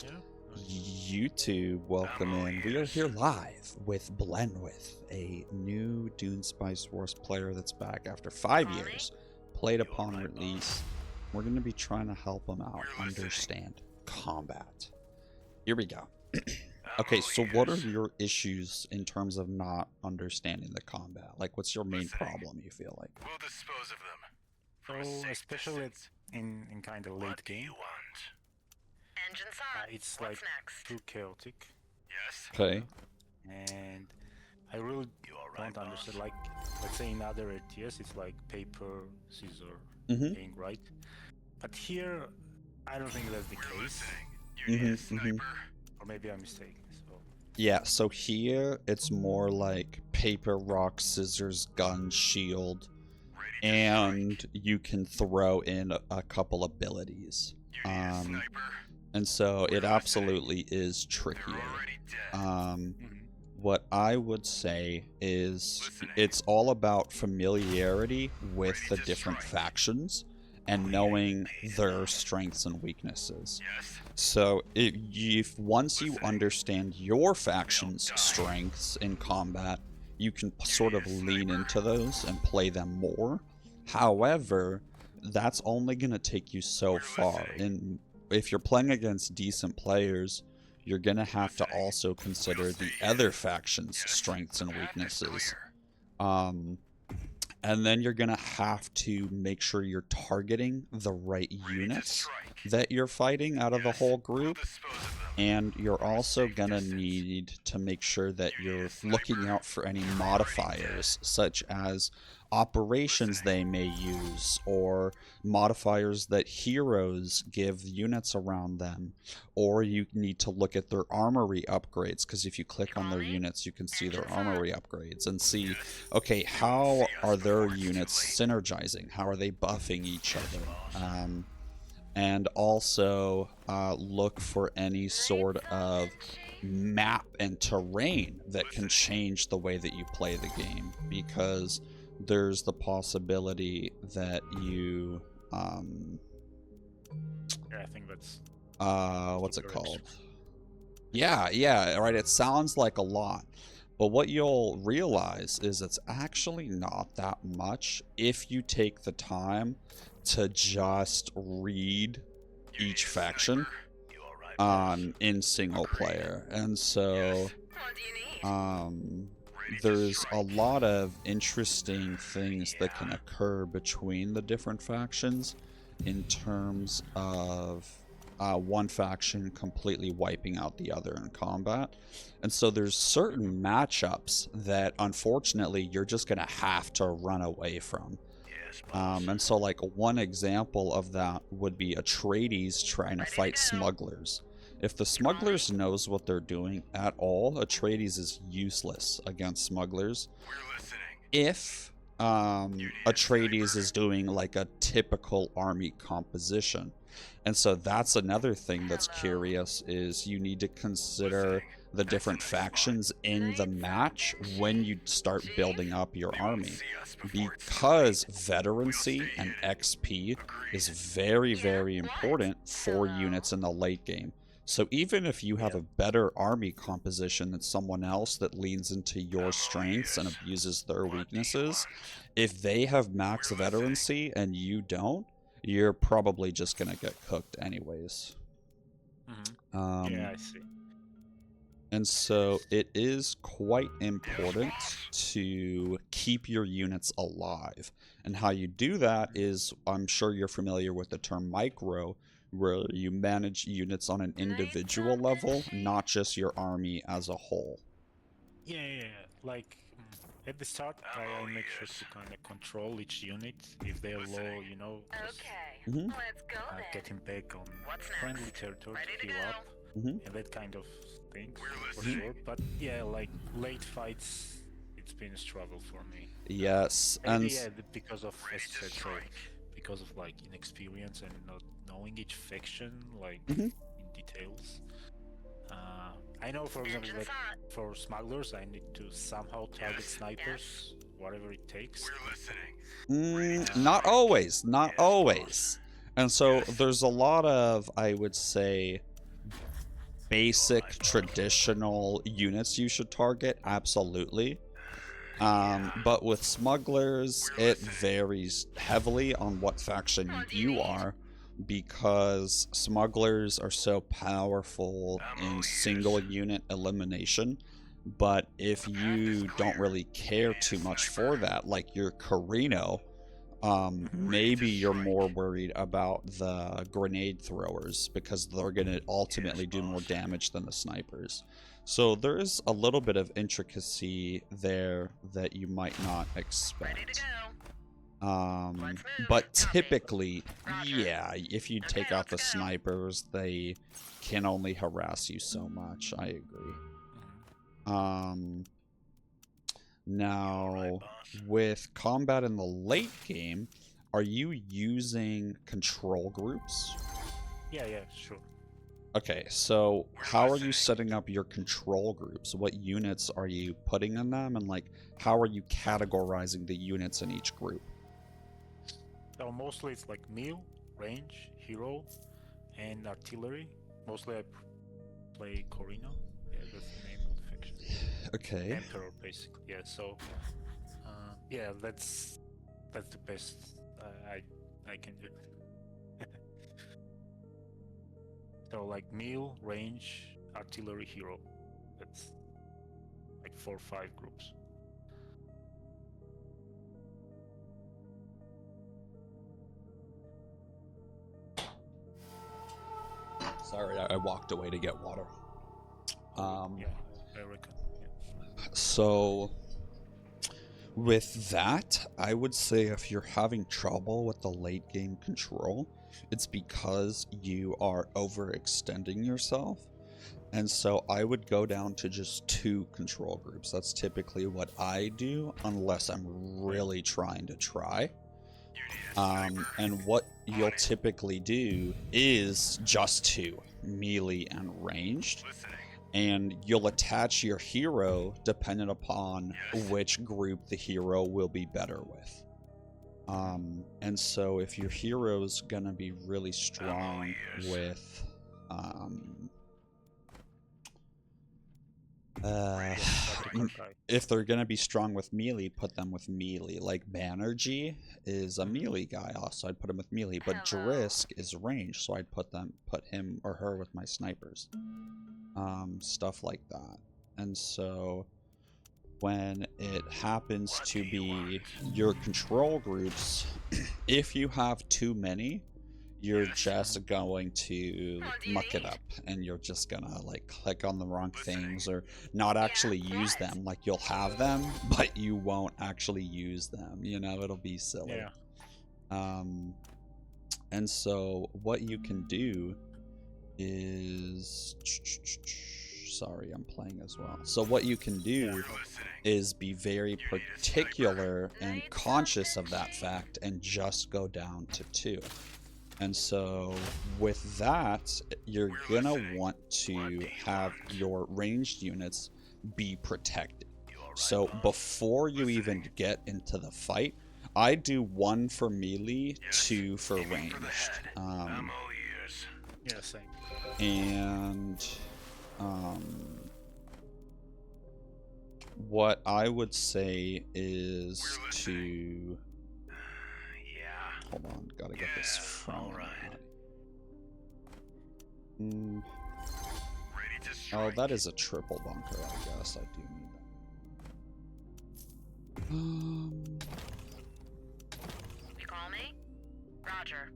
Yeah. YouTube, welcome in. We are here live with Blendwith, a new Dune Spice Wars player that's back after 5 years, played upon release. We're going to be trying to help him out understand combat. Here we go. Okay, so what are your issues in terms of not understanding the combat? Like, what's your main problem, you feel like? We'll dispose of them. So, especially in kind of late game, Engines on. it's What's like next? too chaotic. Yes. Okay. And I really don't understand. Like, let's say in other RTS, it's like paper, scissor thing, right? But here, I don't think that's the case. Or maybe I'm mistaken. So. Yeah, so here it's more like paper, rock, scissors, gun, shield, and you can throw in a couple abilities. And so it absolutely is trickier. What I would say is it's all about familiarity with the different factions and knowing their strengths and weaknesses. So if once you understand your faction's strengths in combat, you can sort of lean into those and play them more. However, that's only going to take you so far. And if you're playing against decent players, you're going to have to also consider the other faction's strengths and weaknesses. And then you're going to have to make sure you're targeting the right units that you're fighting out of the whole group. And you're also going to need to make sure that you're looking out for any modifiers, such as operations they may use, or modifiers that heroes give units around them. Or you need to look at their armory upgrades, because if you click on their units, you can see their armory upgrades and see, okay, how are their units synergizing? How are they buffing each other? And also look for any sort of map and terrain that can change the way that you play the game, because there's the possibility that you Yeah, I think that's what's it called? Yeah, right, it sounds like a lot, but what you'll realize is it's actually not that much if you take the time to just read each faction in single player. And so there's a lot of interesting things that can occur between the different factions in terms of one faction completely wiping out the other in combat. And so there's certain matchups that unfortunately you're just going to have to run away from. And so like one example of that would be Atreides trying to fight smugglers. If the smugglers knows what they're doing at all, Atreides is useless against smugglers. If Atreides is doing like a typical army composition. And so that's another thing that's curious, is you need to consider the different factions in the match when you start building up your army, because veterancy and XP is very, very important for units in the late game. So even if you have a better army composition than someone else that leans into your strengths and abuses their weaknesses, if they have max veterancy and you don't, you're probably just gonna get cooked anyways. Yeah, I see. And so it is quite important to keep your units alive. And how you do that is, I'm sure you're familiar with the term micro, where you manage units on an individual level, not just your army as a whole. Yeah. Like at the start, I make sure to kind of control each unit if they're low, you know. Okay, let's go then. Getting back on friendly territory to heal up, and that kind of things for sure. But yeah, like late fights, it's been a struggle for me. Yes, and and yeah, because of, as you said, so because of like inexperience and not knowing each faction like in details. I know, for example, that for smugglers, I need to somehow target snipers, whatever it takes. Not always, not always. And so there's a lot of, I would say, basic traditional units you should target, absolutely. But with smugglers, it varies heavily on what faction you are, because smugglers are so powerful in single unit elimination. But if you don't really care too much for that, like your Carino, maybe you're more worried about the grenade throwers, because they're going to ultimately do more damage than the snipers. So there is a little bit of intricacy there that you might not expect. But typically, yeah, if you take out the snipers, they can only harass you so much. I agree. Now, with combat in the late game, are you using control groups? Yeah, sure. Okay, so how are you setting up your control groups? What units are you putting in them, and like how are you categorizing the units in each group? So mostly it's like meal, range, hero, and artillery. Mostly I play Corino. Yeah, that's the name of the faction. Okay. Emperor, basically. Yeah. So, yeah, that's the best I can do. So like meal, range, artillery, hero. That's like 4 or 5 groups. Sorry, I walked away to get water. Yeah, I reckon. Yeah. So with that, I would say if you're having trouble with the late game control, it's because you are overextending yourself. And so I would go down to just 2 control groups. That's typically what I do, unless I'm really trying to try. And what you'll typically do is just 2, melee and ranged. And you'll attach your hero dependent upon which group the hero will be better with. And so if your hero's gonna be really strong with if they're gonna be strong with melee, put them with melee. Like Banerjee is a melee guy, also I'd put him with melee. But Drisk is range, so I'd put him or her with my snipers. Stuff like that. And so when it happens to be your control groups, if you have too many, you're just going to muck it up, and you're just gonna like click on the wrong things or not actually use them. Like you'll have them, but you won't actually use them. You know, it'll be silly. Yeah. And so what you can do is, sorry, I'm playing as well. So what you can do is be very particular and conscious of that fact and just go down to 2. And so with that, you're gonna want to have your ranged units be protected. So before you even get into the fight, I do 1 for melee, 2 for ranged. Yeah, same. And what I would say is to hold on, gotta get this from oh, that is a triple bunker, I guess. I do need that. You call me? Roger.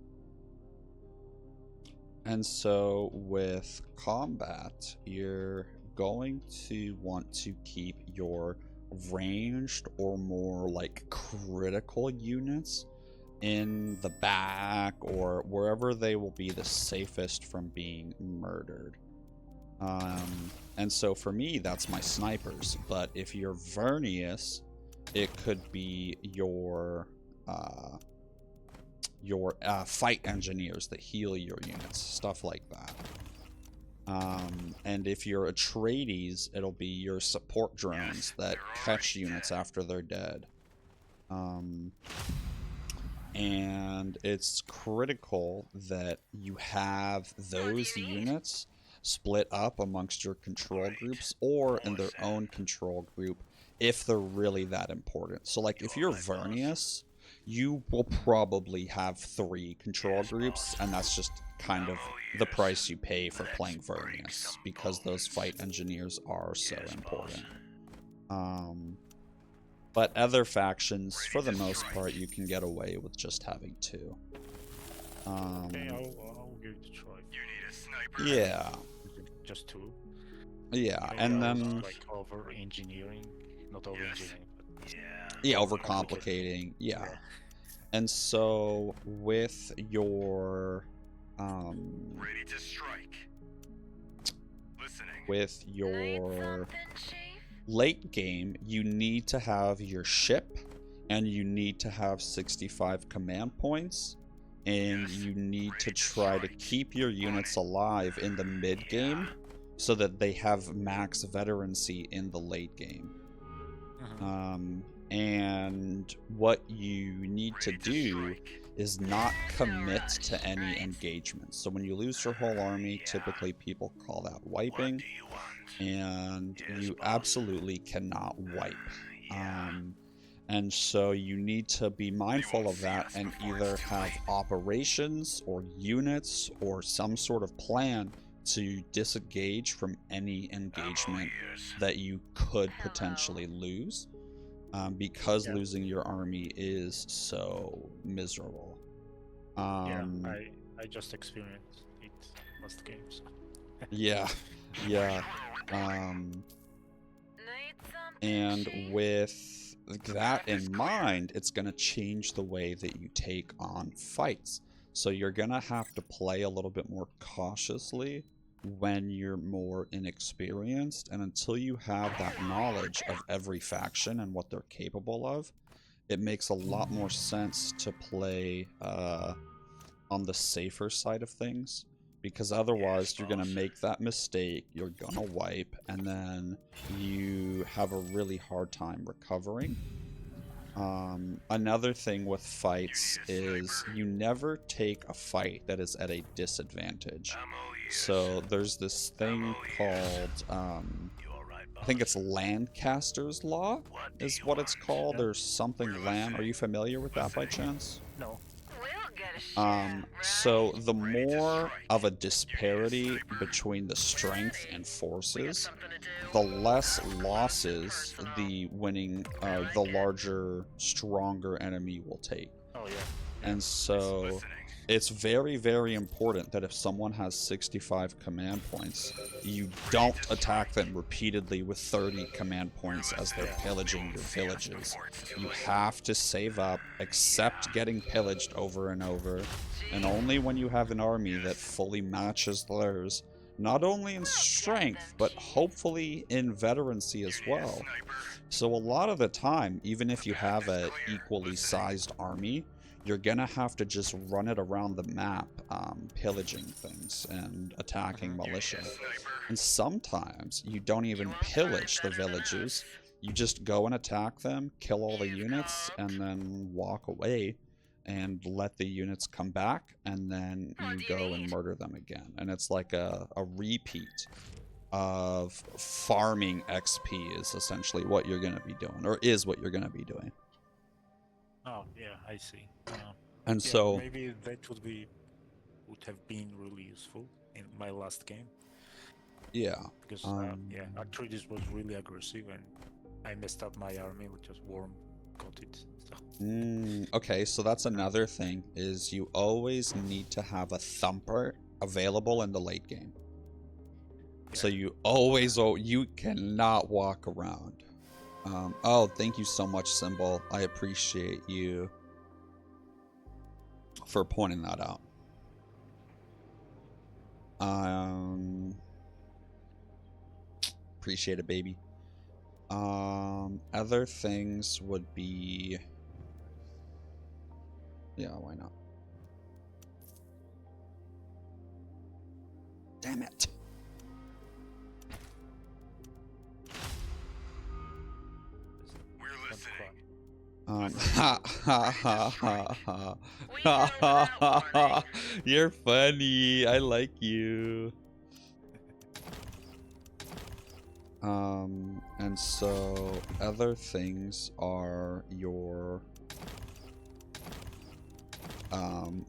And so with combat, you're going to want to keep your ranged or more like critical units in the back or wherever they will be the safest from being murdered. And so for me, that's my snipers. But if you're Vernius, it could be your fight engineers that heal your units, stuff like that. And if you're Atreides, it'll be your support drones that catch units after they're dead. And it's critical that you have those units split up amongst your control groups or in their own control group if they're really that important. So like if you're Vernius, you will probably have 3 control groups, and that's just kind of the price you pay for playing Vernius, because those fight engineers are so important. But other factions, for the most part, you can get away with just having 2. Okay, I'll give it a try. Yeah. Just 2. Yeah, Maybe and I was, then like over engineering, not over engineering, but yeah, overcomplicating. Yeah. And so with your Ready to strike. Listening. with Need your something, Chief? late game, you need to have your ship, and you need to have 65 command points, and you need to try to keep your units alive in the mid game so that they have max veterancy in the late game. And what you need to do is not commit to any engagement. So when you lose your whole army, typically people call that wiping, and you absolutely cannot wipe. And so you need to be mindful of that and either have operations or units or some sort of plan to disengage from any engagement that you could potentially lose, because losing your army is so miserable. yeah, I just experienced it last game. So. Yeah. Need something, And Chief? with that in mind, it's going to change the way that you take on fights. So you're going to have to play a little bit more cautiously when you're more inexperienced, and until you have that knowledge of every faction and what they're capable of, it makes a lot more sense to play on the safer side of things, because otherwise you're going to make that mistake, you're going to wipe, and then you have a really hard time recovering. Another thing with fights is you never take a fight that is at a disadvantage. So there's this thing called, I think it's Lancaster's Law is what it's called. There's something land. Are you familiar with that by chance? No. We'll get a shot, right? So the more of a disparity between the strength and forces, Something to do. the less losses the winning, the larger, stronger enemy will take. Oh yeah. And so it's very, very important that if someone has 65 command points, you don't attack them repeatedly with 30 command points as they're pillaging your villages. You have to save up, accept getting pillaged over and over, and only when you have an army that fully matches theirs, not only in strength, but hopefully in veterancy as well. So a lot of the time, even if you have an equally sized army, you're gonna have to just run it around the map, pillaging things and attacking militia. And sometimes you don't even pillage the villages, you just go and attack them, kill all the units, and then walk away and let the units come back, and then you go and murder them again. And it's like a repeat of farming XP is essentially what you're gonna be doing, or is what you're gonna be doing. Oh yeah, I see. And Yeah, so maybe that would have been really useful in my last game, yeah, because yeah, actually this was really aggressive and I messed up my army with just worm got it. So. Okay, so that's another thing, is you always need to have a thumper available in the late game. So you always, you cannot walk around. Oh, thank you so much, Symbol. I appreciate you for pointing that out. Appreciate it, baby. Other things would be... Yeah, why not? Damn it. We're listening. Ha ha ha ha ha. Ha ha ha ha. You're funny. I like you. And so other things are your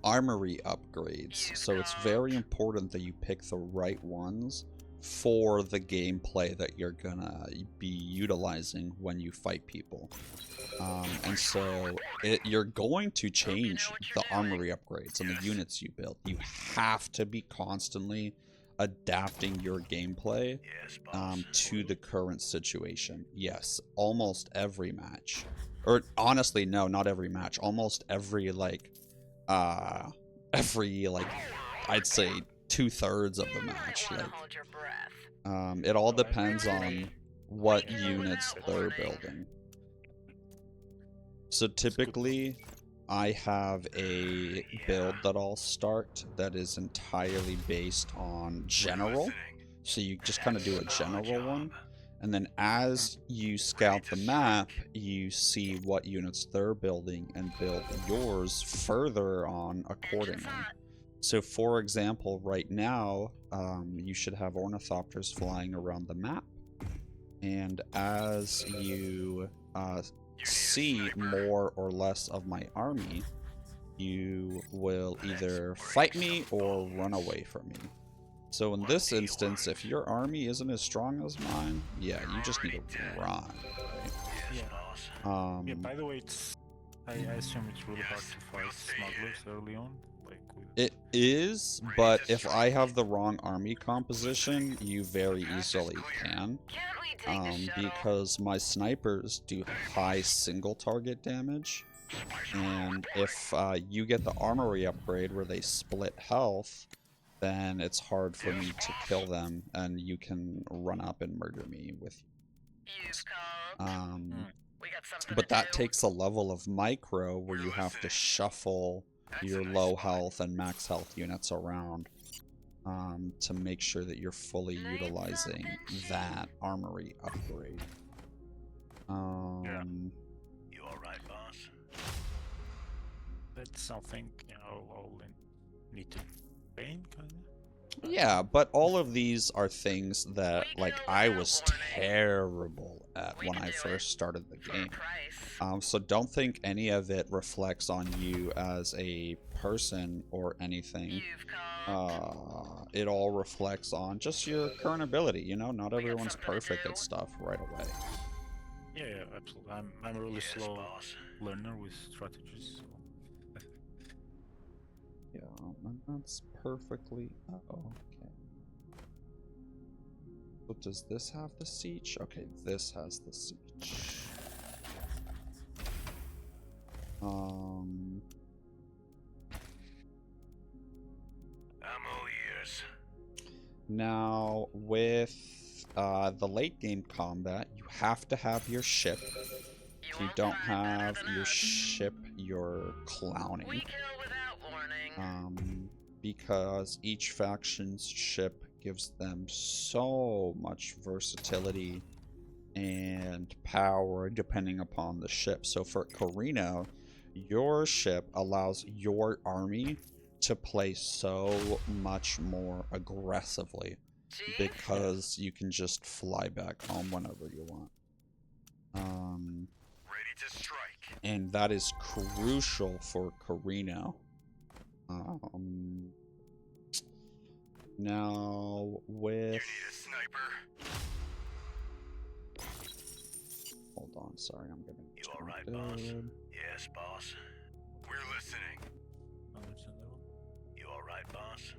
armory upgrades. So it's very important that you pick the right ones for the gameplay that you're gonna be utilizing when you fight people. And so you're going to change the armory upgrades and the units you build. You have to be constantly adapting your gameplay to the current situation. Yes, almost every match. Or honestly, no, not every match. Almost every, I'd say 2/3 of the match. It all depends on what units they're building. So typically, I have a build that I'll start that is entirely based on general. So you just kind of do a general one. And then as you scout the map, you see what units they're building and build yours further on accordingly. So for example, right now, you should have ornithopters flying around the map. And as you see more or less of my army, you will either fight me or run away from me. So in this instance, if your army isn't as strong as mine, yeah, you just need to run. Right? Yeah, by the way, I assume it's really hard to fight smugglers early on. It is, but if I have the wrong army composition, you very easily can. Because my snipers do high single target damage, and if you get the armory upgrade where they split health, then it's hard for me to kill them, and you can run up and murder me with. But that takes a level of micro where you have to shuffle your low health and max health units around to make sure that you're fully utilizing that armory upgrade. You alright, boss? That's something I'll need to paint, kind of. Yeah, but all of these are things that, I was terrible at when I first started the game. So don't think any of it reflects on you as a person or anything. It all reflects on just your current ability, not everyone's perfect at stuff right away. Yeah, absolutely. I'm a really slow learner with strategies. So. Yeah, and that's perfectly... okay. So does this have the siege? Okay, this has the siege. I'm all ears. Now, with the late game combat, you have to have your ship. If you don't have your ship, you're clowning. Because each faction's ship gives them so much versatility and power depending upon the ship. So for Carino, your ship allows your army to play so much more aggressively because you can just fly back home whenever you want. Ready to strike. And that is crucial for Carino. Now with... You need a sniper? Hold on, sorry, I'm getting You alright, boss? Yes, boss. We're listening. You alright, boss?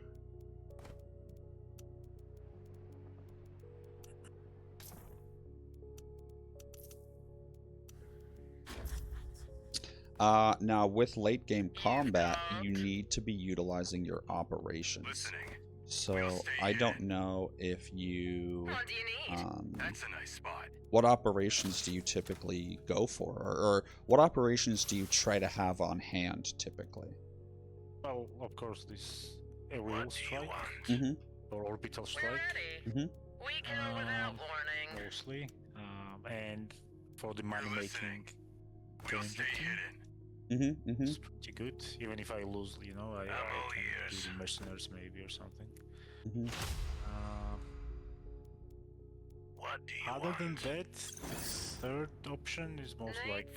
Now with late game combat, you need to be utilizing your operations. Listening. So I don't know if you... What do you need? That's a nice spot. What operations do you typically go for? Or what operations do you try to have on hand, typically? Well, of course, this aerial strike or orbital strike. We're ready. We kill without warning. Mostly. And for the money-making We'll game stay victim, hidden. it's pretty good. Even if I lose, I all can do ears. the mercenaries maybe or something. What Other than that, the third option is most like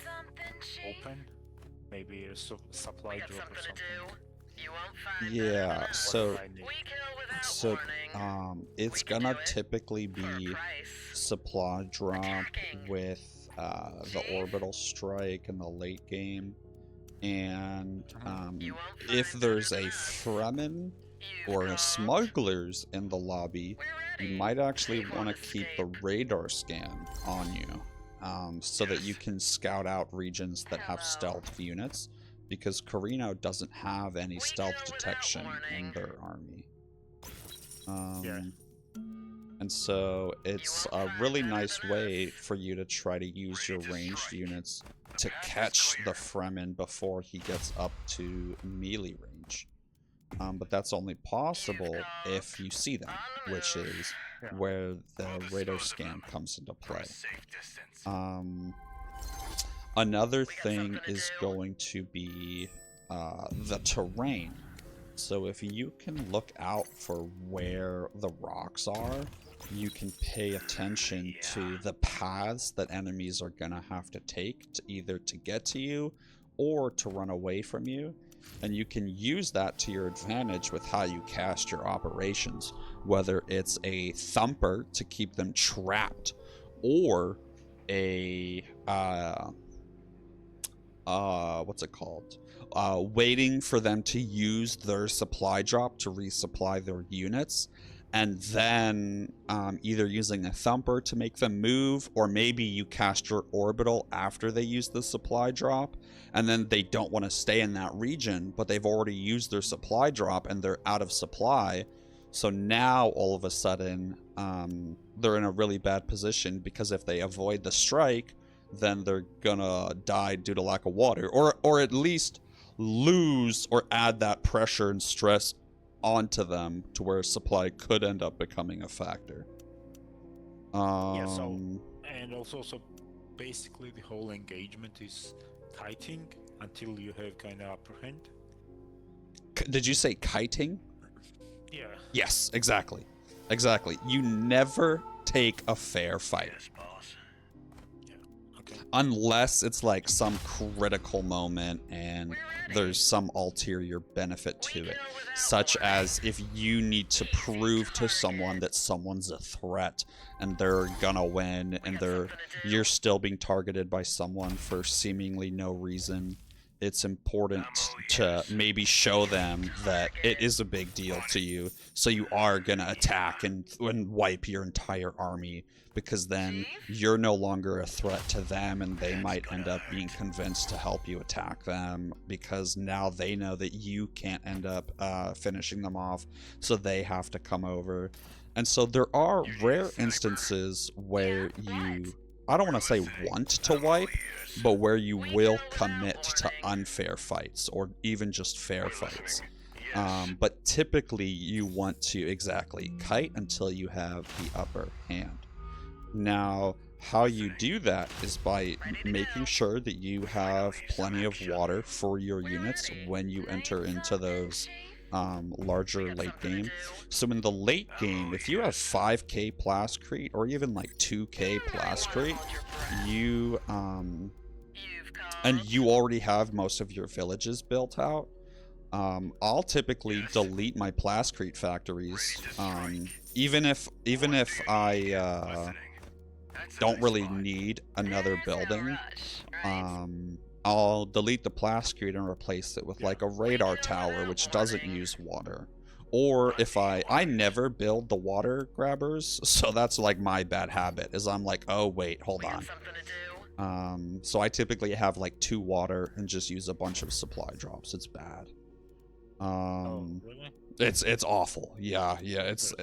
open. Maybe a supply drop or something. Yeah, so Whatever I need. so it's gonna typically be supply drop with the orbital strike in the late game, and if there's a Fremen or a smugglers in the lobby, you might actually want to keep the radar scan on you, so that you can scout out regions that have stealth units, because Carino doesn't have any stealth detection in their army. Yeah. And so it's a really nice way for you to try to use your ranged units to catch the Fremen before he gets up to melee range. But that's only possible if you see them, which is where the radar scan comes into play. Another thing is going to be the terrain. So if you can look out for where the rocks are, you can pay attention to the paths that enemies are going to have to take to either to get to you or to run away from you. And you can use that to your advantage with how you cast your operations, whether it's a thumper to keep them trapped, or a what's it called? Waiting for them to use their supply drop to resupply their units, and then either using a thumper to make them move, or maybe you cast your orbital after they use the supply drop, and then they don't want to stay in that region, but they've already used their supply drop and they're out of supply. So now all of a sudden they're in a really bad position, because if they avoid the strike, then they're gonna die due to lack of water, or at least lose or add that pressure and stress onto them to where supply could end up becoming a factor. Yeah, so, and also, so basically the whole engagement is kiting until you have kind of upper hand. Did you say kiting? Yeah. Yes, exactly. Exactly. You never take a fair fight. Unless it's like some critical moment and there's some ulterior benefit to it, such as if you need to prove to someone that someone's a threat and they're gonna win, and you're still being targeted by someone for seemingly no reason. It's important to maybe show them that it is a big deal to you, so you are gonna attack and wipe your entire army, because then you're no longer a threat to them, and they might end up being convinced to help you attack them, because now they know that you can't end up finishing them off, so they have to come over. And so there are rare instances where you, I don't want to say want to wipe, but where you will commit to unfair fights, or even just fair fights. But typically you want to exactly kite until you have the upper hand. Now, how you do that is by making sure that you have plenty of water for your units when you enter into those larger late game. So in the late game, if you have 5k plascrete or even like 2k plascrete, you and you already have most of your villages built out, I'll typically delete my plascrete factories, even if I don't really need another building. I'll delete the plascrete and replace it with like a radar tower, which doesn't use water. Or if I never build the water grabbers, so that's like my bad habit, is I'm like, oh wait, hold on. So I typically have like 2 water and just use a bunch of supply drops. It's bad. Really? It's awful. Yeah, it's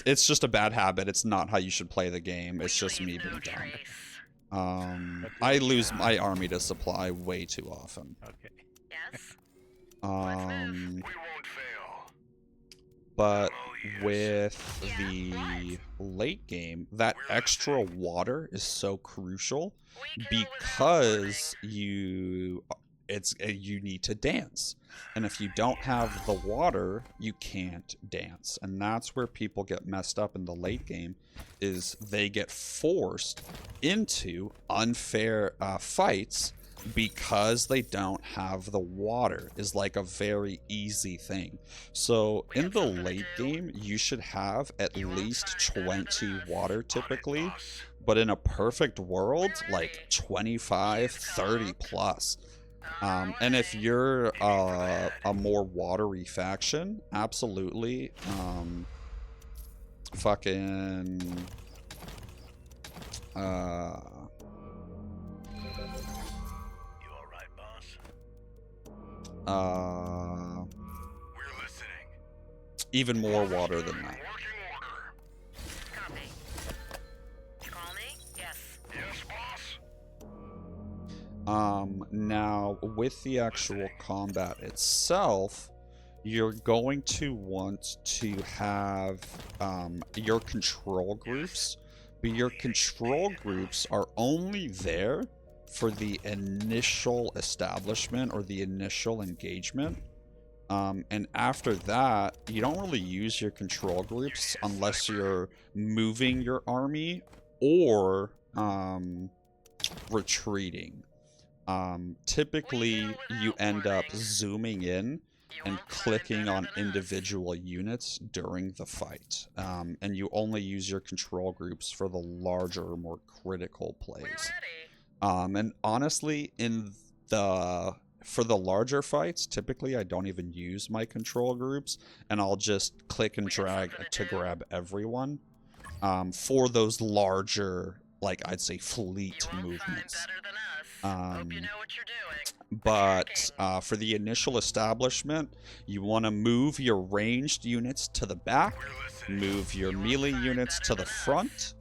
just a bad habit. It's not how you should play the game. It's just me being dumb. I lose my army to supply way too often. Okay. But with the late game, that extra water is so crucial, because you need to dance, and if you don't have the water, you can't dance, and that's where people get messed up in the late game, is they get forced into unfair fights because they don't have the water. Is like a very easy thing. So in the late game, you should have at least 20 water typically, but in a perfect world, like 25, 30 plus. And if you're a more watery faction, absolutely, fucking, You all right, boss? We're listening. even more water than that. Working order. Copy. You call me? Yes. Yes, boss. Now, with the actual combat itself, you're going to want to have your control groups, but your control groups are only there for the initial establishment or the initial engagement. And after that, you don't really use your control groups unless you're moving your army or retreating. Typically, you end up zooming in and clicking on individual units during the fight. And you only use your control groups for the larger, more critical plays. And honestly, for the larger fights, typically I don't even use my control groups, and I'll just click and drag to grab everyone for those larger, like I'd say, fleet movements. But for the initial establishment, you want to move your ranged units to the back, move your melee units to the front,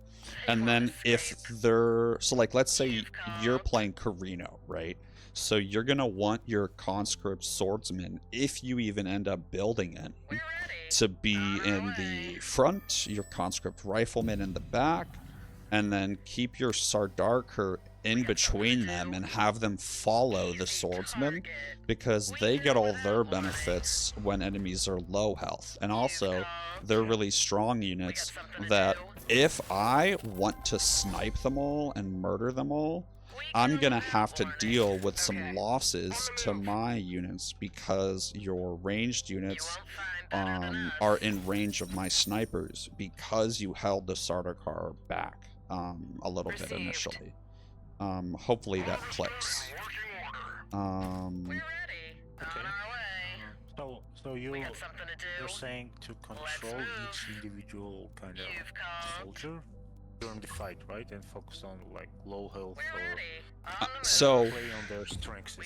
and then if they're, so like let's say you're playing Carino, right? So you're going to want your conscript swordsman, if you even end up building any, to be in the front, your conscript rifleman in the back, and then keep your Sardarker in between them and have them follow the swordsman, because they get all their benefits when enemies are low health. And also, they're really strong units that if I want to snipe them all and murder them all, I'm gonna have to deal with some losses to my units because your ranged units are in range of my snipers because you held the Sardaukar back a little bit initially. Hopefully that clicks. Okay. So you're saying to control each individual kind of soldier during the fight, right? And focus on like low health or so play on their strengths.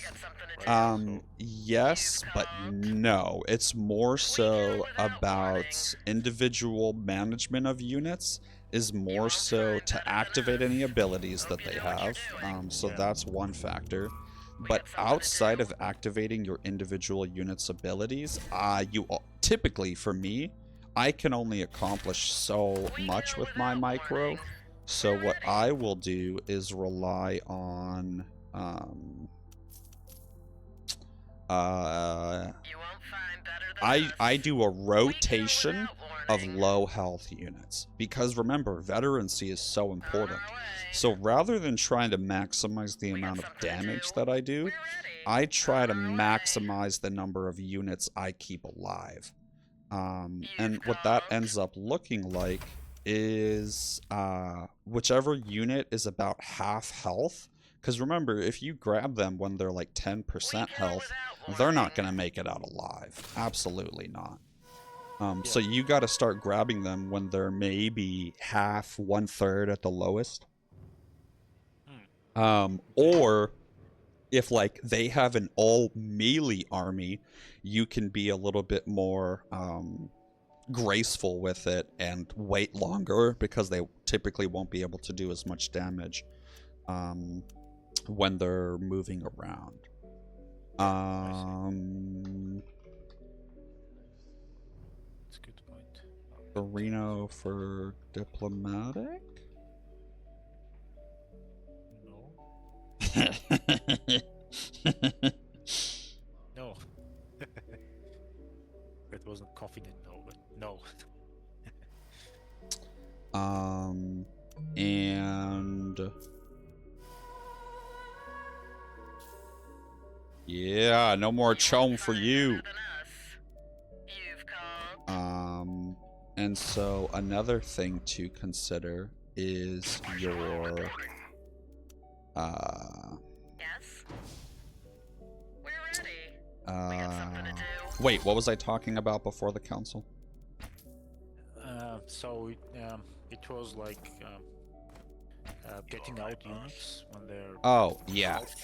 Right? yes, but no. It's more so about individual management of units, is more so to activate any abilities that they have. So that's one factor. But outside of activating your individual units' abilities, typically, for me, I can only accomplish so much with my micro. So what I will do is rely on I do a rotation of low health units, because remember, veterancy is so important. So rather than trying to maximize the amount of damage that I do, I try to maximize the number of units I keep alive. And what that ends up looking like is whichever unit is about half health, because remember, if you grab them when they're like 10% health, they're not going to make it out alive. Absolutely not. So you got to start grabbing them when they're maybe half, 1/3 at the lowest. Or if like they have an all melee army, you can be a little bit more graceful with it and wait longer, because they typically won't be able to do as much damage when they're moving around. That's a good point. Carino for diplomatic? No. confident no, but no. And yeah, no more chome for you. And so another thing to consider is your Yes? We're ready. We got something to do. wait, what was I talking about before the council? So it was like getting out units when they're Oh, yeah. out.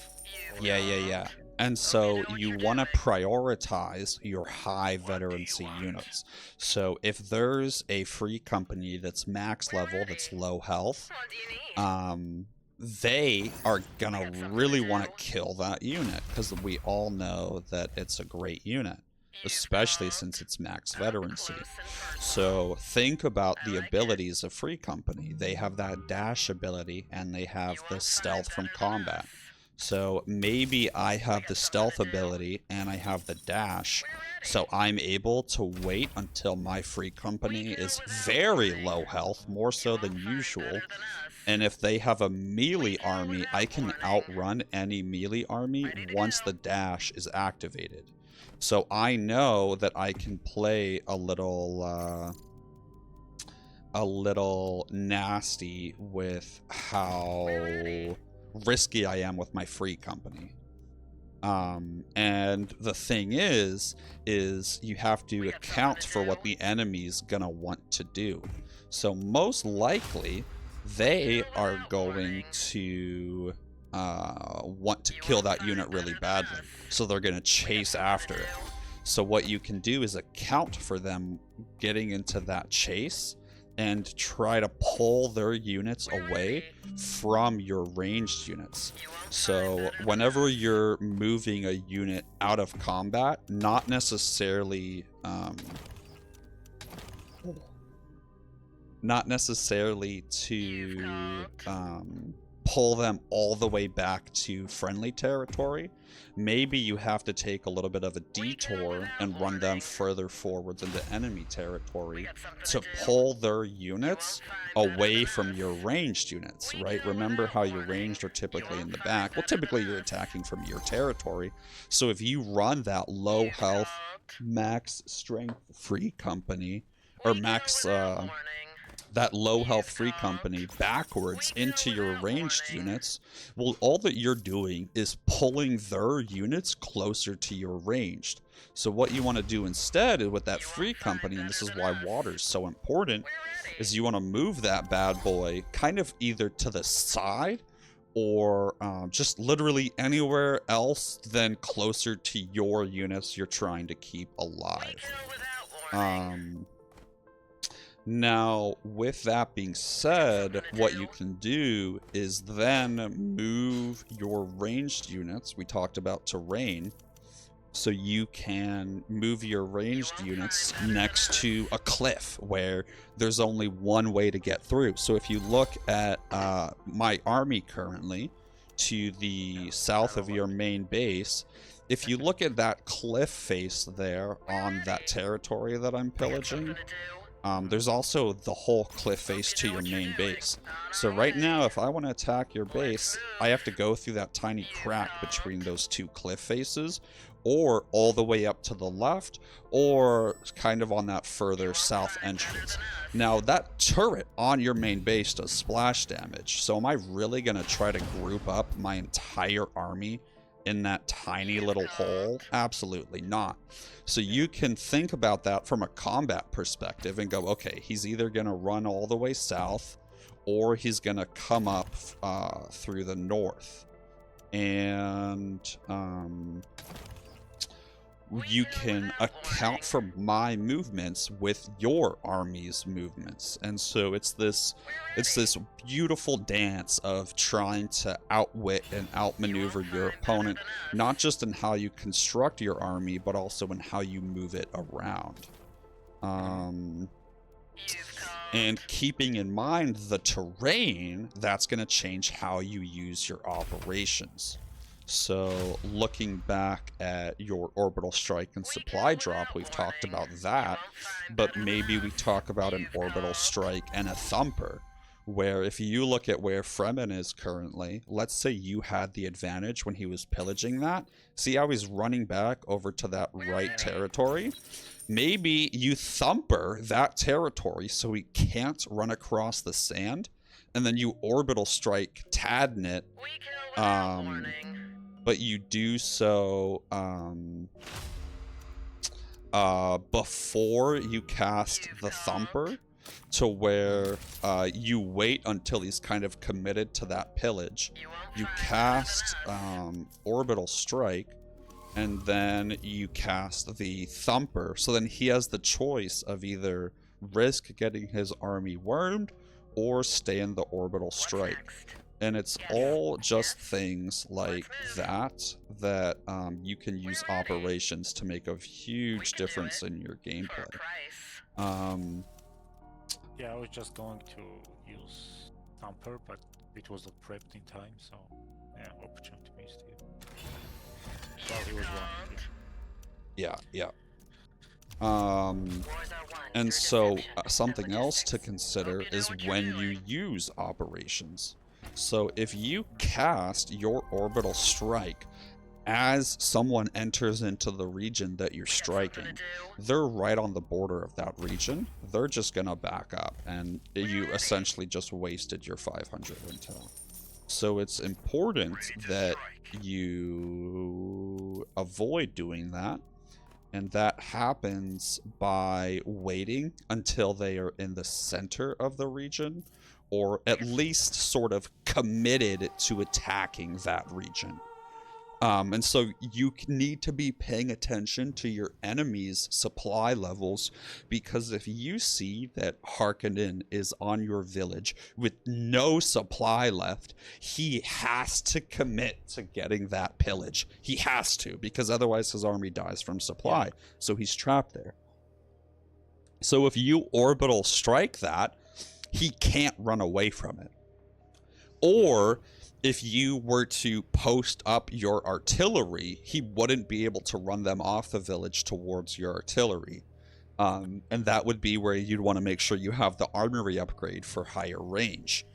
Yeah. And so you want to prioritize your high veterancy units. So if there's a free company that's max level, that's low health, What do you need? they are gonna really want to kill that unit because we all know that it's a great unit, especially since it's max veterancy. So think about the abilities of free company. They have that dash ability and they have the stealth from combat. So maybe I have the stealth ability and I have the dash, so I'm able to wait until my free company is very low health, more so than usual. And if they have a melee army, I can outrun any melee army once the dash is activated. So I know that I can play a little nasty with how risky I am with my free company. And the thing is you have to account for what the enemy's gonna want to do. So most likely they are going to want to kill that unit really badly. So they're gonna chase after it. So what you can do is account for them getting into that chase and try to pull their units away from your ranged units. So whenever you're moving a unit out of combat, not necessarily to pull them all the way back to friendly territory. Maybe you have to take a little bit of a detour and run them further forwards into enemy territory to pull their units away from your ranged units, right? Remember how your ranged are typically in the back. Well, typically you're attacking from your territory. So if you run that low health, max strength free company, or max that low health free company backwards into your ranged units, well, all that you're doing is pulling their units closer to your ranged. So what you want to do instead is with that free company, and this is why water's so important, is you want to move that bad boy kind of either to the side or just literally anywhere else than closer to your units you're trying to keep alive. Now, with that being said, what you can do is then move your ranged units. We talked about terrain. So you can move your ranged units next to a cliff where there's only one way to get through. So if you look at my army currently to the south of your main base, if you look at that cliff face there on that territory that I'm pillaging, there's also the whole cliff face to your main base. So right now, if I want to attack your base, I have to go through that tiny crack between those two cliff faces, or all the way up to the left, or kind of on that further south entrance. Now, that turret on your main base does splash damage, so am I really going to try to group up my entire army in that tiny little hole? Absolutely not. So you can think about that from a combat perspective and go, okay, he's either going to run all the way south or he's going to come up through the north. And you can account for my movements with your army's movements. And so it's this beautiful dance of trying to outwit and outmaneuver your opponent, not just in how you construct your army, but also in how you move it around. And keeping in mind the terrain, that's going to change how you use your operations. So looking back at your orbital strike and supply drop, we've talked about that, but maybe we talk about an orbital strike and a thumper, where if you look at where Fremen is currently, let's say you had the advantage when he was pillaging that. See how he's running back over to that right territory? Maybe you thumper that territory so he can't run across the sand, and then you orbital strike Tadnit, but you do so before you cast the thumper, to where you wait until he's kind of committed to that pillage. You cast orbital strike, and then you cast the thumper. So then he has the choice of either risk getting his army wormed or stay in the orbital strike. And it's all just things like that that you can use operations to make a huge difference in your gameplay. Yeah, I was just going to use thumper, but it was not prepped in time, so yeah, opportunity missed it. While he was running. Yeah. And so something else to consider is when you use operations. So if you cast your orbital strike as someone enters into the region that you're striking, they're right on the border of that region. They're just gonna back up, and you essentially just wasted your 500 intel. So it's important that you avoid doing that, and that happens by waiting until they are in the center of the region, or at least sort of committed to attacking that region. And so you need to be paying attention to your enemy's supply levels, because if you see that Harkonnen is on your village with no supply left, he has to commit to getting that pillage. He has to, because otherwise his army dies from supply. So he's trapped there. So if you orbital strike that, he can't run away from it. Or if you were to post up your artillery, he wouldn't be able to run them off the village towards your artillery. And that would be where you'd want to make sure you have the armory upgrade for higher range.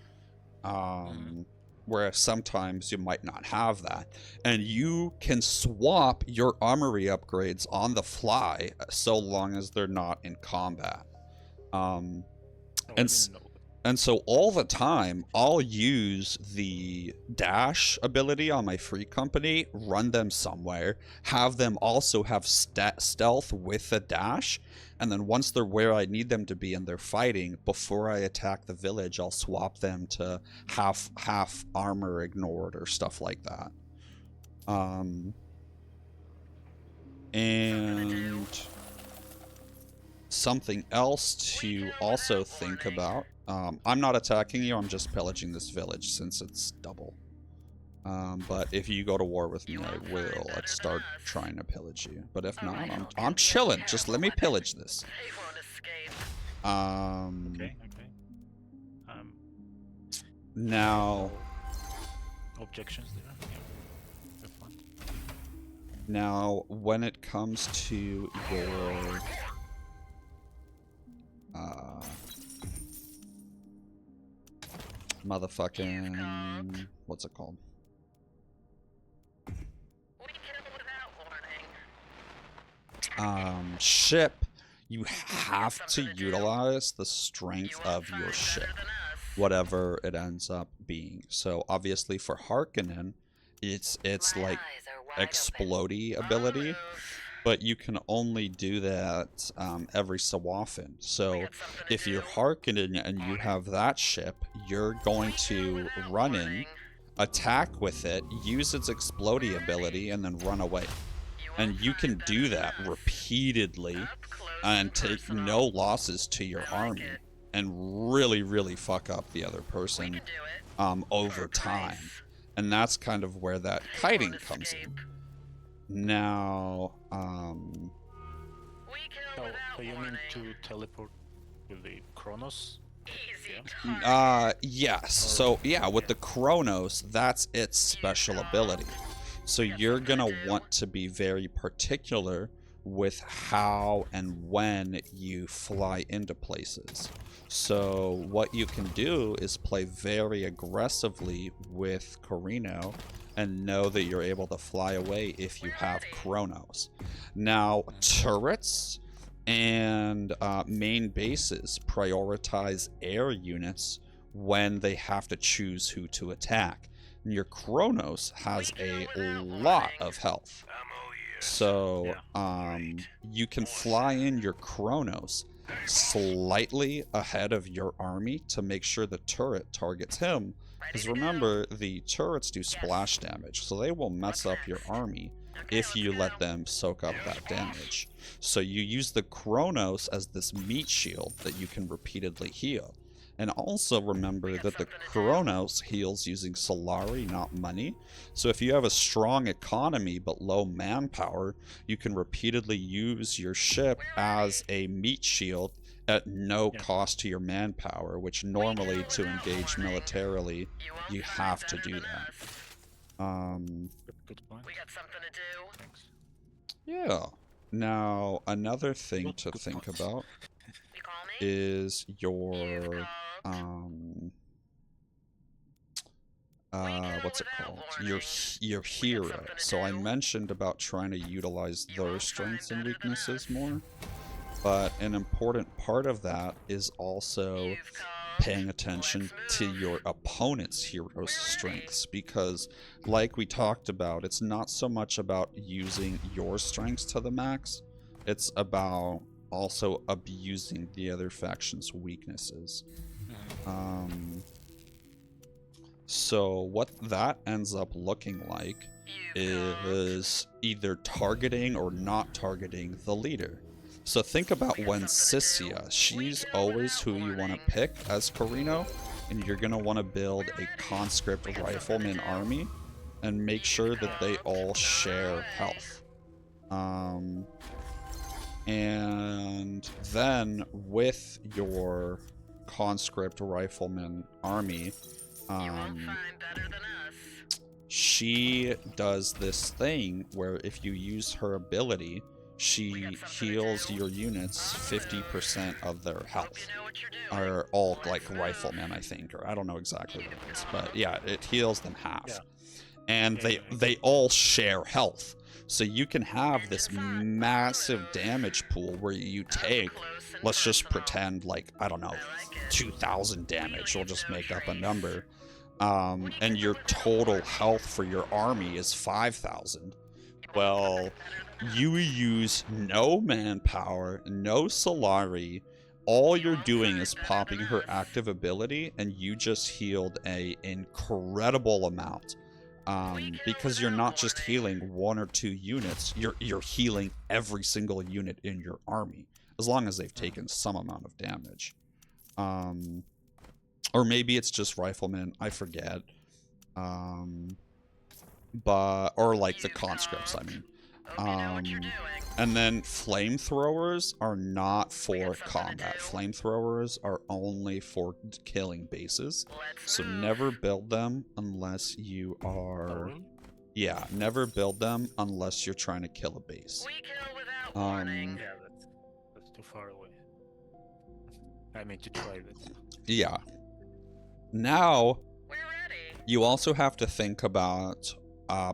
Whereas sometimes you might not have that. And you can swap your armory upgrades on the fly so long as they're not in combat. And so all the time, I'll use the dash ability on my free company, run them somewhere, have them also have stealth with the dash, and then once they're where I need them to be and they're fighting, before I attack the village, I'll swap them to half armor ignored or stuff like that. And something else to also think about. I'm not attacking you, I'm just pillaging this village since it's double. But if you go to war with me, I will start trying to pillage you. But if not, I'm chilling. Just let me pillage this. Okay. Now, objections there? Yeah. Now, when it comes to your motherfucking, what's it called? Ship, you have to utilize the strength of your ship, whatever it ends up being. So obviously for Harkonnen, it's like explodey ability, but you can only do that every so often. So if you're Harkonnen and you have that ship, you're going to run in, attack with it, use its explodey ability, and then run away. And you can do that repeatedly and take no losses to your army and really, really fuck up the other person over time. And that's kind of where that kiting comes in. Now, So you mean to teleport with the Chronos? Yes. So yeah, with the Chronos, that's its special ability. So you're gonna want to be very particular with how and when you fly into places. So what you can do is play very aggressively with Carino and know that you're able to fly away if you have Chronos. Now, turrets and main bases prioritize air units when they have to choose who to attack. And your Chronos has a lot of health. So you can fly in your Chronos slightly ahead of your army to make sure the turret targets him. Because remember, the turrets do splash damage, so they will mess up your army if you let them soak up that damage. So you use the Chronos as this meat shield that you can repeatedly heal. And also remember that the Chronos heals using Solari, not money. So if you have a strong economy but low manpower, you can repeatedly use your ship as a meat shield at no cost to your manpower, which normally to engage militarily, you have to do that. Good point. We got something to do. Thanks. Yeah. Now, another thing to think about You call me? is your what's it called? Your hero. So I mentioned about trying to utilize their strengths and weaknesses more, but an important part of that is also paying attention to your opponent's hero's strengths, because like we talked about, it's not so much about using your strengths to the max, it's about also abusing the other faction's weaknesses. So what that ends up looking like is either targeting or not targeting the leader. So think about when Sissia, she's always who you want to pick as Carino, and you're going to want to build a conscript rifleman army and make sure that they all share health. And then with your conscript rifleman army, she does this thing where if you use her ability, she heals your units 50% of their health. Are all like riflemen, I think, or I don't know exactly what it is, but yeah, it heals them half. And they all share health. So you can have this massive damage pool where you take, let's just pretend like, I don't know, 2,000 damage, we'll just make up a number. And your total health for your army is 5,000. Well, you use no manpower, no Solari, all you're doing is popping her active ability, and you just healed an incredible amount. Because you're not just healing 1 or 2 units, you're healing every single unit in your army, as long as they've taken some amount of damage. Or maybe it's just riflemen, I forget. Or like the conscripts, I mean. And then flamethrowers are not for combat. Flamethrowers are only for killing bases. So never build them unless you are... Yeah, never build them unless you're trying to kill a base. Yeah, that's too far away. I mean to try that. Yeah. Now, you also have to think about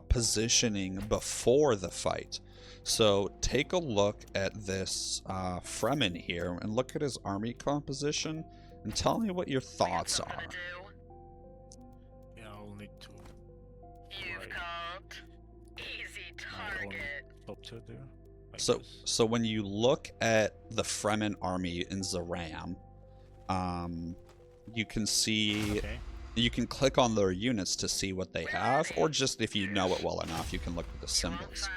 positioning before the fight. So take a look at this Fremen here and look at his army composition and tell me what your thoughts are. Yeah, I'll need to Easy target. top tier there. So when you look at the Fremen army in Zaram, you can see... Okay. You can click on their units to see what they have, or just if you know it well enough, you can look at the symbols.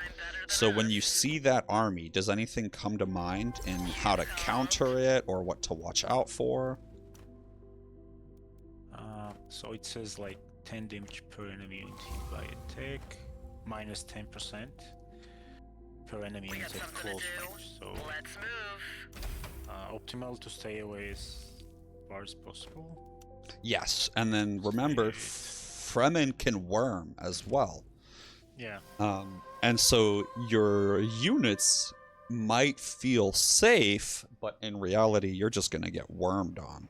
So when you see that army, does anything come to mind in how to counter it or what to watch out for? So it says like 10 damage per enemy unit by attack, minus 10% per enemy unit at close range. So optimal to stay away as far as possible. Yes, and then remember, Fremen can worm as well. Yeah. And so your units might feel safe, but in reality, you're just going to get wormed on.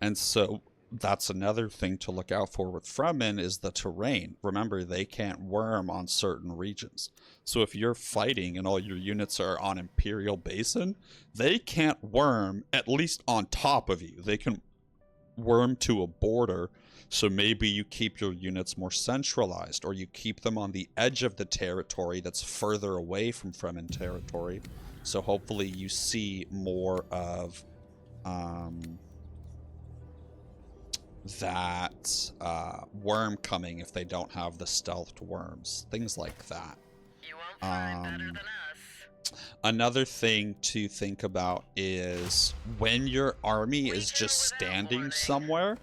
And so that's another thing to look out for with Fremen is the terrain. Remember, they can't worm on certain regions. So if you're fighting and all your units are on Imperial Basin, they can't worm at least on top of you. They can worm to a border. So maybe you keep your units more centralized, or you keep them on the edge of the territory that's further away from Fremen territory. So hopefully you see more of that worm coming if they don't have the stealthed worms. Things like that. You won't find better than us. Another thing to think about is when your army is just standing somewhere,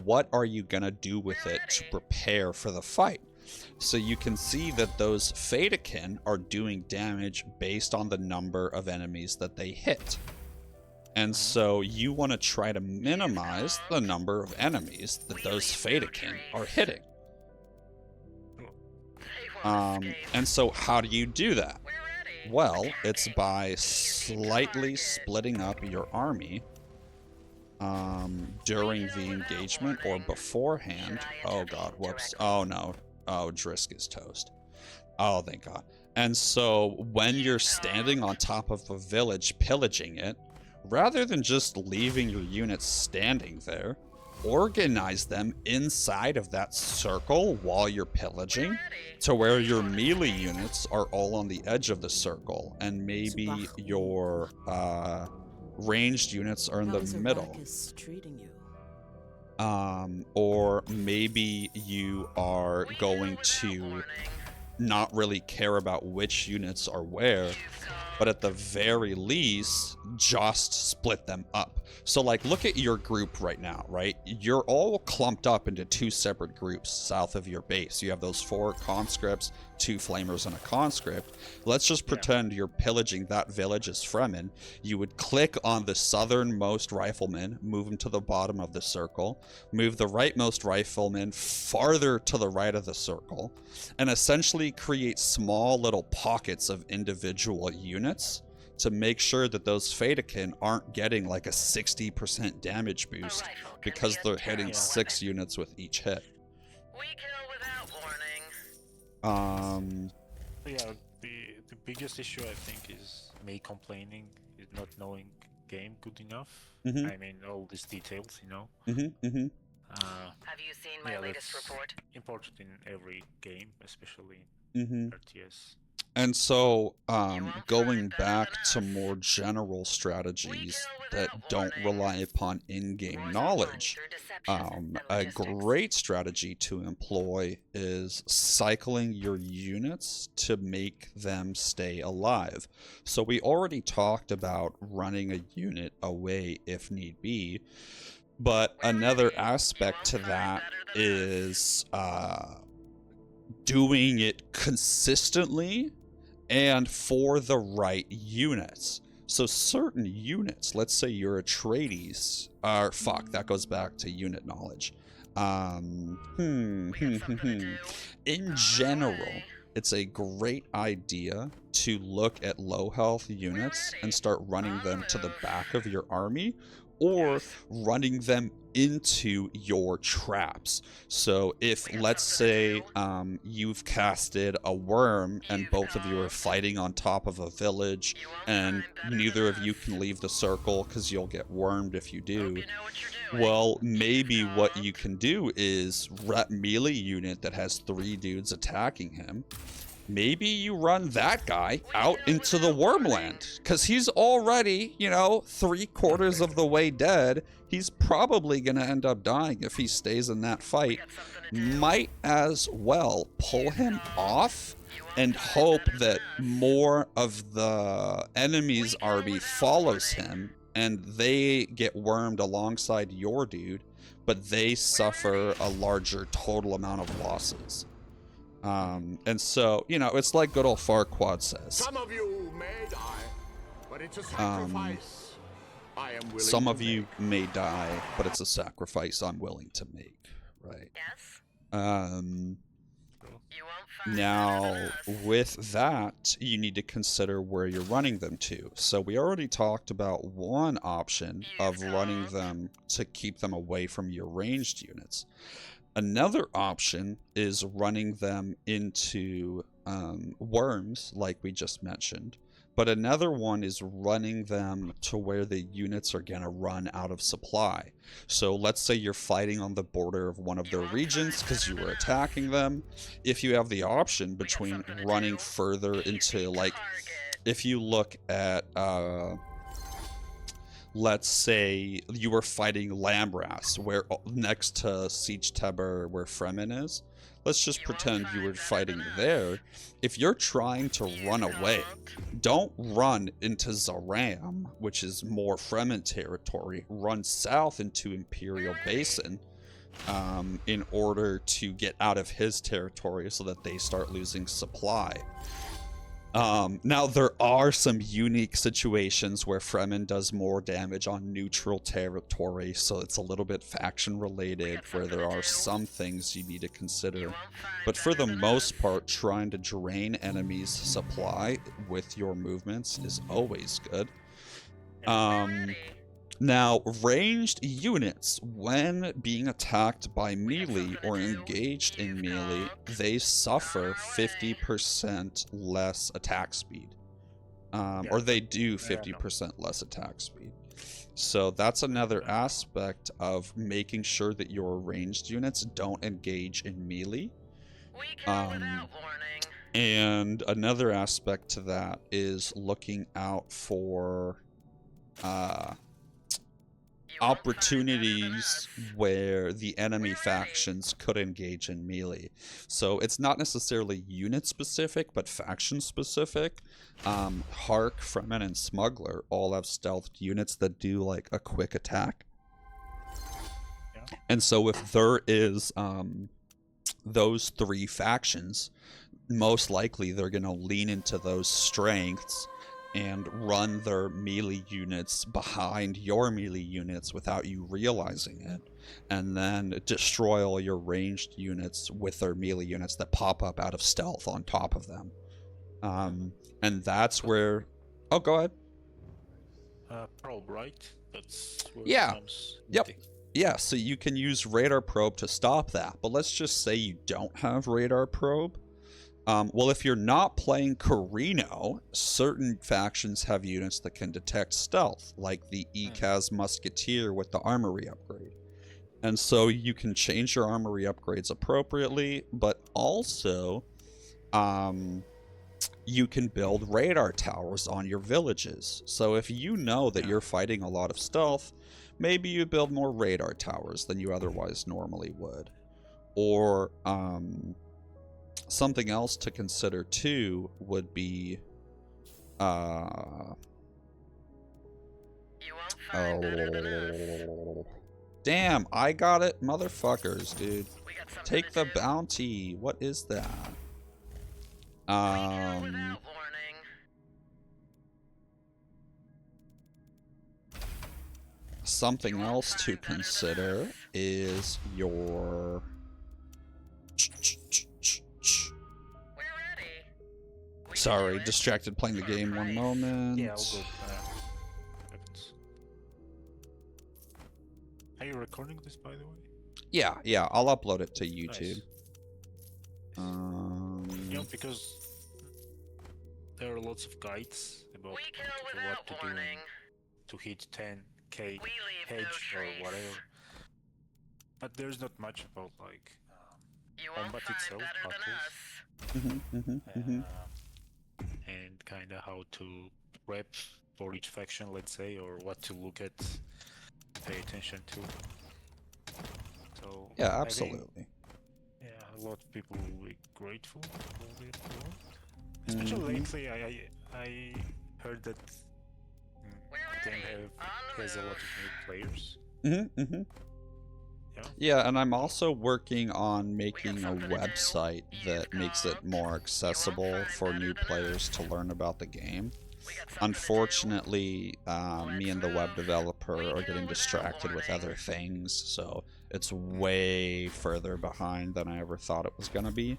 what are you going to do with it to prepare for the fight? So you can see that those Fadakin are doing damage based on the number of enemies that they hit. And so you want to try to minimize the number of enemies that those Fadakin are hitting. And so how do you do that? Well, it's by slightly splitting up your army during the engagement or beforehand. Oh god, whoops. Oh no. Oh, Drisk is toast. Oh, thank god. And so when you're standing on top of a village pillaging it, rather than just leaving your units standing there, organize them inside of that circle while you're pillaging to where your melee units are all on the edge of the circle and maybe your ranged units are in the middle. Or maybe you are going to not really care about which units are where, but at the very least, just split them up. So like, look at your group right now, right? You're all clumped up into two separate groups south of your base. You have those 4 conscripts, 2 flamers, and a conscript. Let's just pretend you're pillaging that village as Fremen. You would click on the southernmost rifleman, move him to the bottom of the circle, move the rightmost rifleman farther to the right of the circle, and essentially create small little pockets of individual units to make sure that those Fadakin aren't getting like a 60% damage boost because they're hitting 6 units with each hit. We kill without warning. Yeah, the biggest issue I think is me complaining is not knowing game good enough. I mean, all these details, you know. Have you seen my latest report? Important in every game, especially RTS. And so, going back to more general strategies that don't rely upon in-game knowledge, a great strategy to employ is cycling your units to make them stay alive. So we already talked about running a unit away if need be, but another aspect to that is doing it consistently and for the right units. So certain units, let's say you're Atreides, that goes back to unit knowledge. In general, it's a great idea to look at low health units and start running them to the back of your army, or running them into your traps. So if, let's say, you've casted a worm and both of you are fighting on top of a village and neither of you can leave the circle because you'll get wormed if you do, well, maybe what you can do is rep melee unit that has 3 dudes attacking him. Maybe you run that guy out into the wormland because he's already, 3/4 of the way dead. He's probably going to end up dying if he stays in that fight. Might as well pull him off and hope that more of the enemy's army follows him and they get wormed alongside your dude, but they suffer a larger total amount of losses. And so, it's like good old Farquaad says. Some of you may die, but it's a sacrifice I am willing Some to of you make. may die, but it's a sacrifice I'm willing to make, right? Yes? bro. You won't find Now, enough. with that, you need to consider where you're running them to. So we already talked about one option of running them to keep them away from your ranged units. Another option is running them into worms, like we just mentioned. But another one is running them to where the units are going to run out of supply. So let's say you're fighting on the border of one of their regions because you were attacking them. If you have the option between running further into, like, if you look at, let's say you were fighting Lambras, where next to Siege Teber, where Fremen is. Let's just pretend you were fighting there. If you're trying to run away, don't run into Zaram, which is more Fremen territory. Run south into Imperial Basin in order to get out of his territory so that they start losing supply. Now, there are some unique situations where Fremen does more damage on neutral territory, so it's a little bit faction related, where there are some things you need to consider. But for the most part, trying to drain enemies' supply with your movements is always good. Now, ranged units, when being attacked by melee or engaged in melee, they suffer 50% less attack speed. Or they do 50% less attack speed. So that's another aspect of making sure that your ranged units don't engage in melee. And another aspect to that is looking out for opportunities where the enemy factions could engage in melee. So it's not necessarily unit specific, but faction specific. Hark, Fremen, and Smuggler all have stealthed units that do like a quick attack. Yeah. And so if there is those three factions, most likely they're going to lean into those strengths and run their melee units behind your melee units without you realizing it, and then destroy all your ranged units with their melee units that pop up out of stealth on top of them. And that's where... Oh, go ahead. Probe, right? That's where Yeah. it comes. Yep. Yeah, so you can use radar probe to stop that, but let's just say you don't have radar probe. Well, if you're not playing Carino, certain factions have units that can detect stealth, like the Ekaz Musketeer with the armory upgrade. And so you can change your armory upgrades appropriately, but also you can build radar towers on your villages. So if you know that you're fighting a lot of stealth, maybe you build more radar towers than you otherwise normally would. Or something else to consider too would be damn, I got it, motherfuckers, dude. Take the bounty. What is that? Something else to consider is your... Sorry, distracted playing the game. One moment. Yeah, I'll go. Happens. Are you recording this, by the way? Yeah, I'll upload it to YouTube. Nice. You know, because there are lots of guides about what to do to hit 10k hedge or whatever. But there's not much about like combat itself, battles, and kind of how to prep for each faction, let's say, or what to look at, pay attention to. So yeah, absolutely. A lot of people will be grateful for the award. Especially lately, I heard that the game has a lot of new players. Yeah, and I'm also working on making a website that makes it more accessible for new players to learn about the game. unfortunately, me and the web developer are getting distracted with other things, so it's way further behind than I ever thought it was going to be.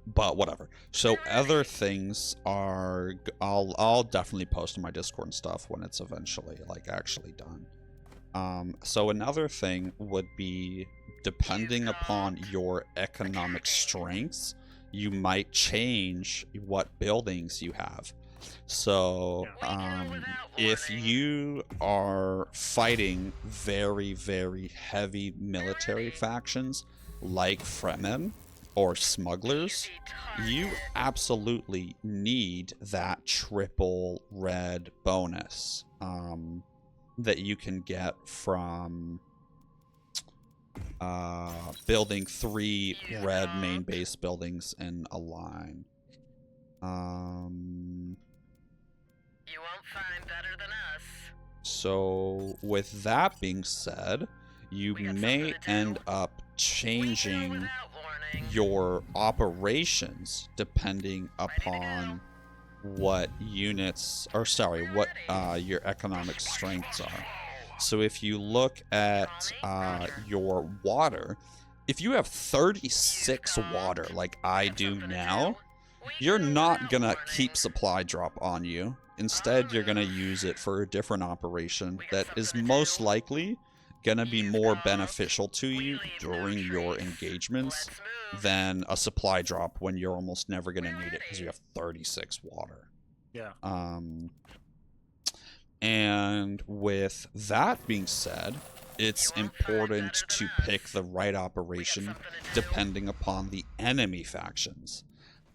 But whatever. So other things are, I'll definitely post in my Discord and stuff when it's eventually like actually done. So another thing would be, depending upon your economic strengths, you might change what buildings you have. So if you are fighting very, very heavy military factions like Fremen or smugglers, you absolutely need that triple red bonus that you can get from building 3 red main base buildings in a line. You won't find better than us. So with that being said, you may end up changing your operations depending upon what units, or sorry, what your economic strengths are. So if you look at your water, if you have 36 water like I do now, you're not gonna keep supply drop on you. Instead, you're gonna use it for a different operation that is most likely gonna be more beneficial to you during your engagements than a supply drop when you're almost never gonna need it because you have 36 water. Yeah. And with that being said, it's important to pick the right operation depending upon the enemy factions.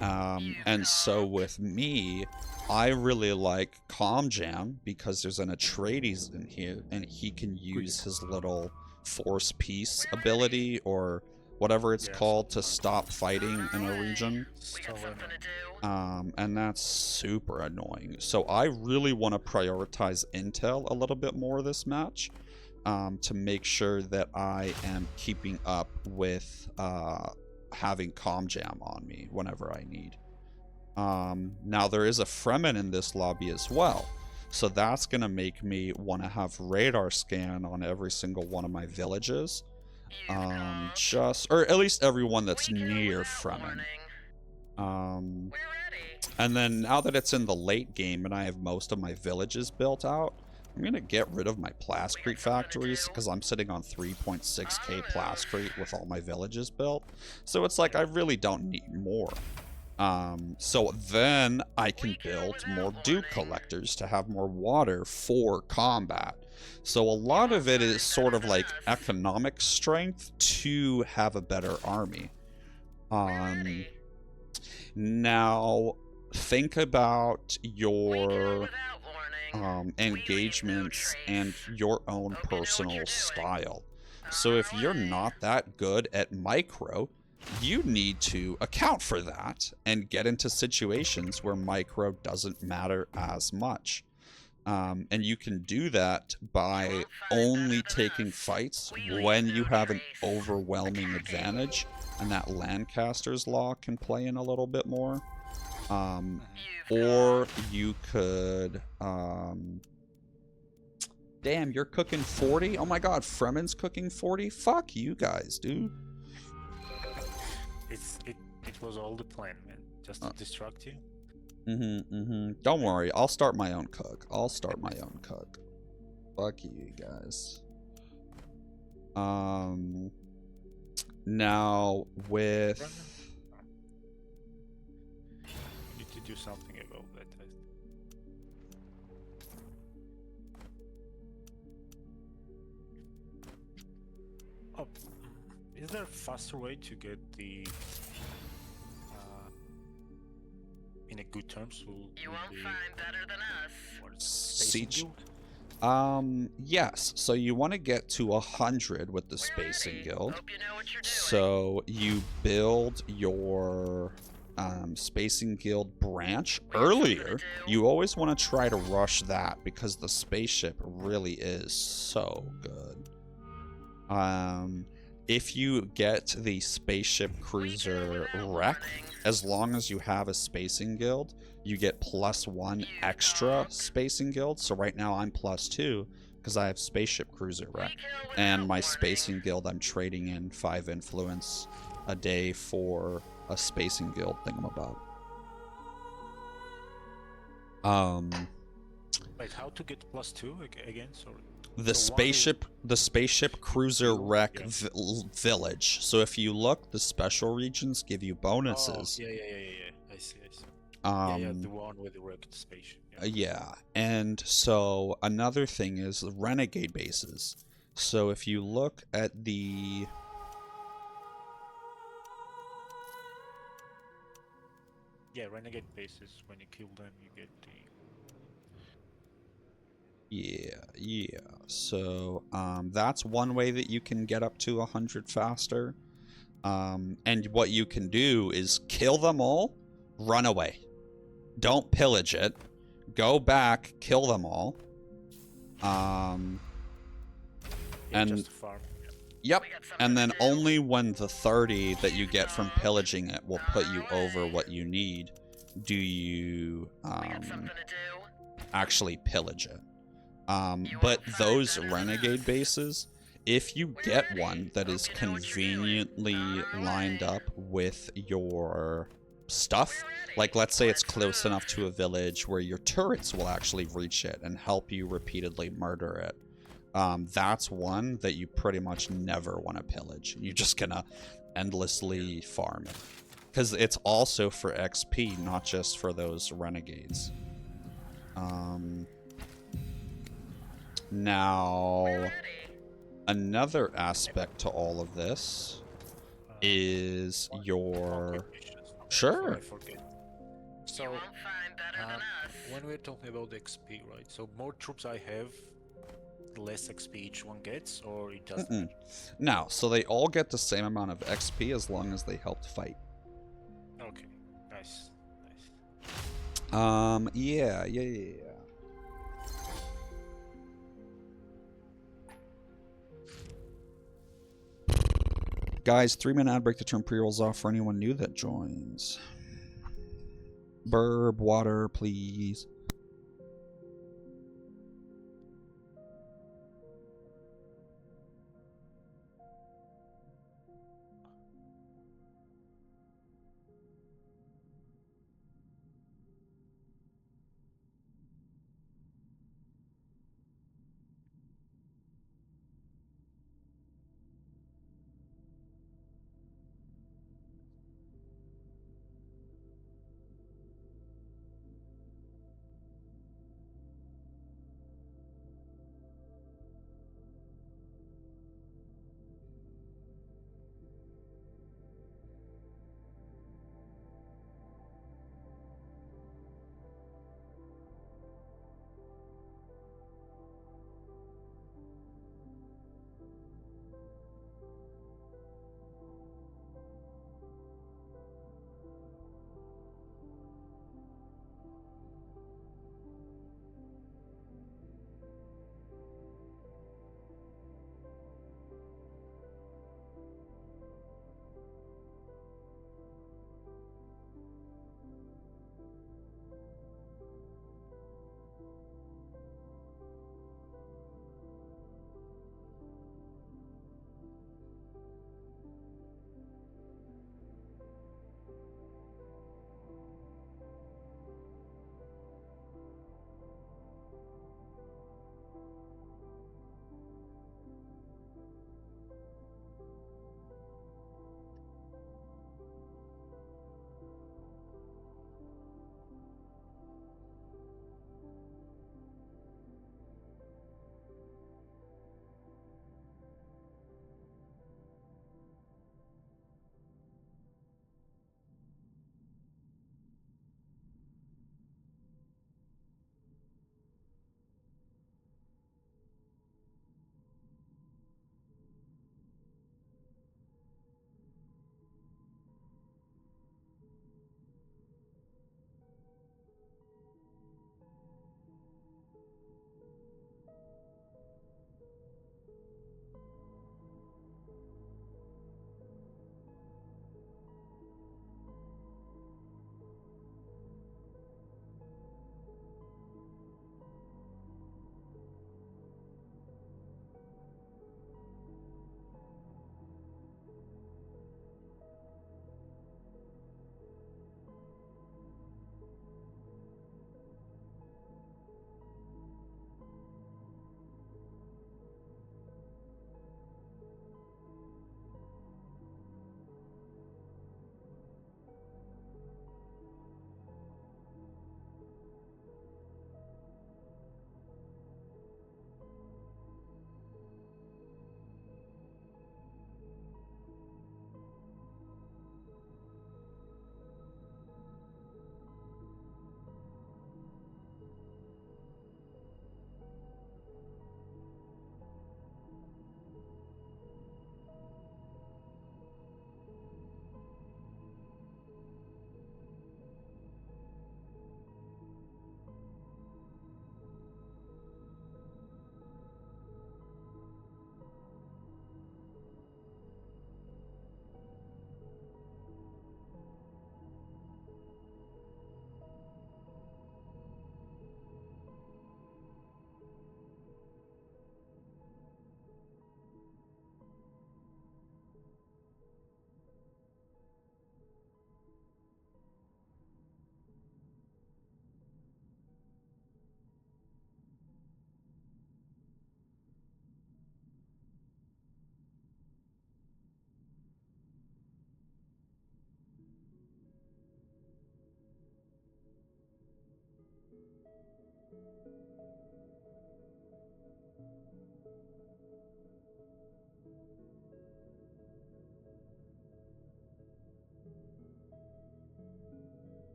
And so with me, I really like Calm Jam because there's an Atreides in here and he can use his little force peace ability or whatever it's called to stop fighting in a region. And that's super annoying. So I really want to prioritize intel a little bit more this match to make sure that I am keeping up with having Calm Jam on me whenever I need. Now there is a Fremen in this lobby as well. So that's going to make me want to have radar scan on every single one of my villages. Or at least everyone that's near Fremen. And then now that it's in the late game and I have most of my villages built out, I'm going to get rid of my plascrete factories because I'm sitting on 3.6k plascrete with all my villages built. So it's like I really don't need more. So then I can build more dew collectors to have more water for combat. So a lot of it is sort of like economic strength to have a better army. Now think about your engagements and your own personal style. So if you're not that good at micro, you need to account for that and get into situations where micro doesn't matter as much. And you can do that by only taking fights when you have an overwhelming advantage, and that Lancaster's Law can play in a little bit more. Or you could... Damn, you're cooking 40? Oh my god, Fremen's cooking 40? Fuck you guys, dude. It was all the plan, man. Just to distract you. Don't worry, I'll start my own cook. Fuck you guys. Now with... You need to do something about that. Oh, is there a faster way to get the in a good terms? You won't find better than us. Siege? Yes. So you want to get to 100 with the Spacing Guild. Hope you know what you're doing. So you build your Spacing Guild branch earlier. You always want to try to rush that because the spaceship really is so good. if you get the spaceship cruiser wreck, as long as you have a spacing guild, you get +1 extra spacing guild. So right now I'm +2 because I have spaceship cruiser wreck, and my spacing guild I'm trading in 5 influence a day for a spacing guild thingamabob. Wait, how to get +2 again? Sorry. The So one is- spaceship cruiser wreck Yeah. village. So if you look, the special regions give you bonuses. Oh, yeah. I see. Yeah, the one with the wrecked spaceship. Yeah. Yeah, and so another thing is renegade bases. So if you look at the Yeah, renegade bases. When you kill them, you get the. yeah. So that's one way that you can get up to 100 faster. And what you can do is kill them all, run away. Don't pillage it. Go back, kill them all. Yeah, And just farm. yep. And then only when the 30 that you get from pillaging it will put you over what you need do you actually pillage it. But those renegade bases, if you get one that is conveniently lined up with your stuff, like let's say it's close enough to a village where your turrets will actually reach it and help you repeatedly murder it, that's one that you pretty much never want to pillage. You're just gonna endlessly farm it, because it's also for XP, not just for those renegades. Now, another aspect to all of this is your... Sure. I forget. So, when we're talking about the XP, right? So more troops I have, the less XP each one gets, or it doesn't matter? No, so they all get the same amount of XP as long as they helped fight. Okay, nice. Yeah. Guys, 3-minute ad break to turn pre-rolls off for anyone new that joins. Burb, water, please.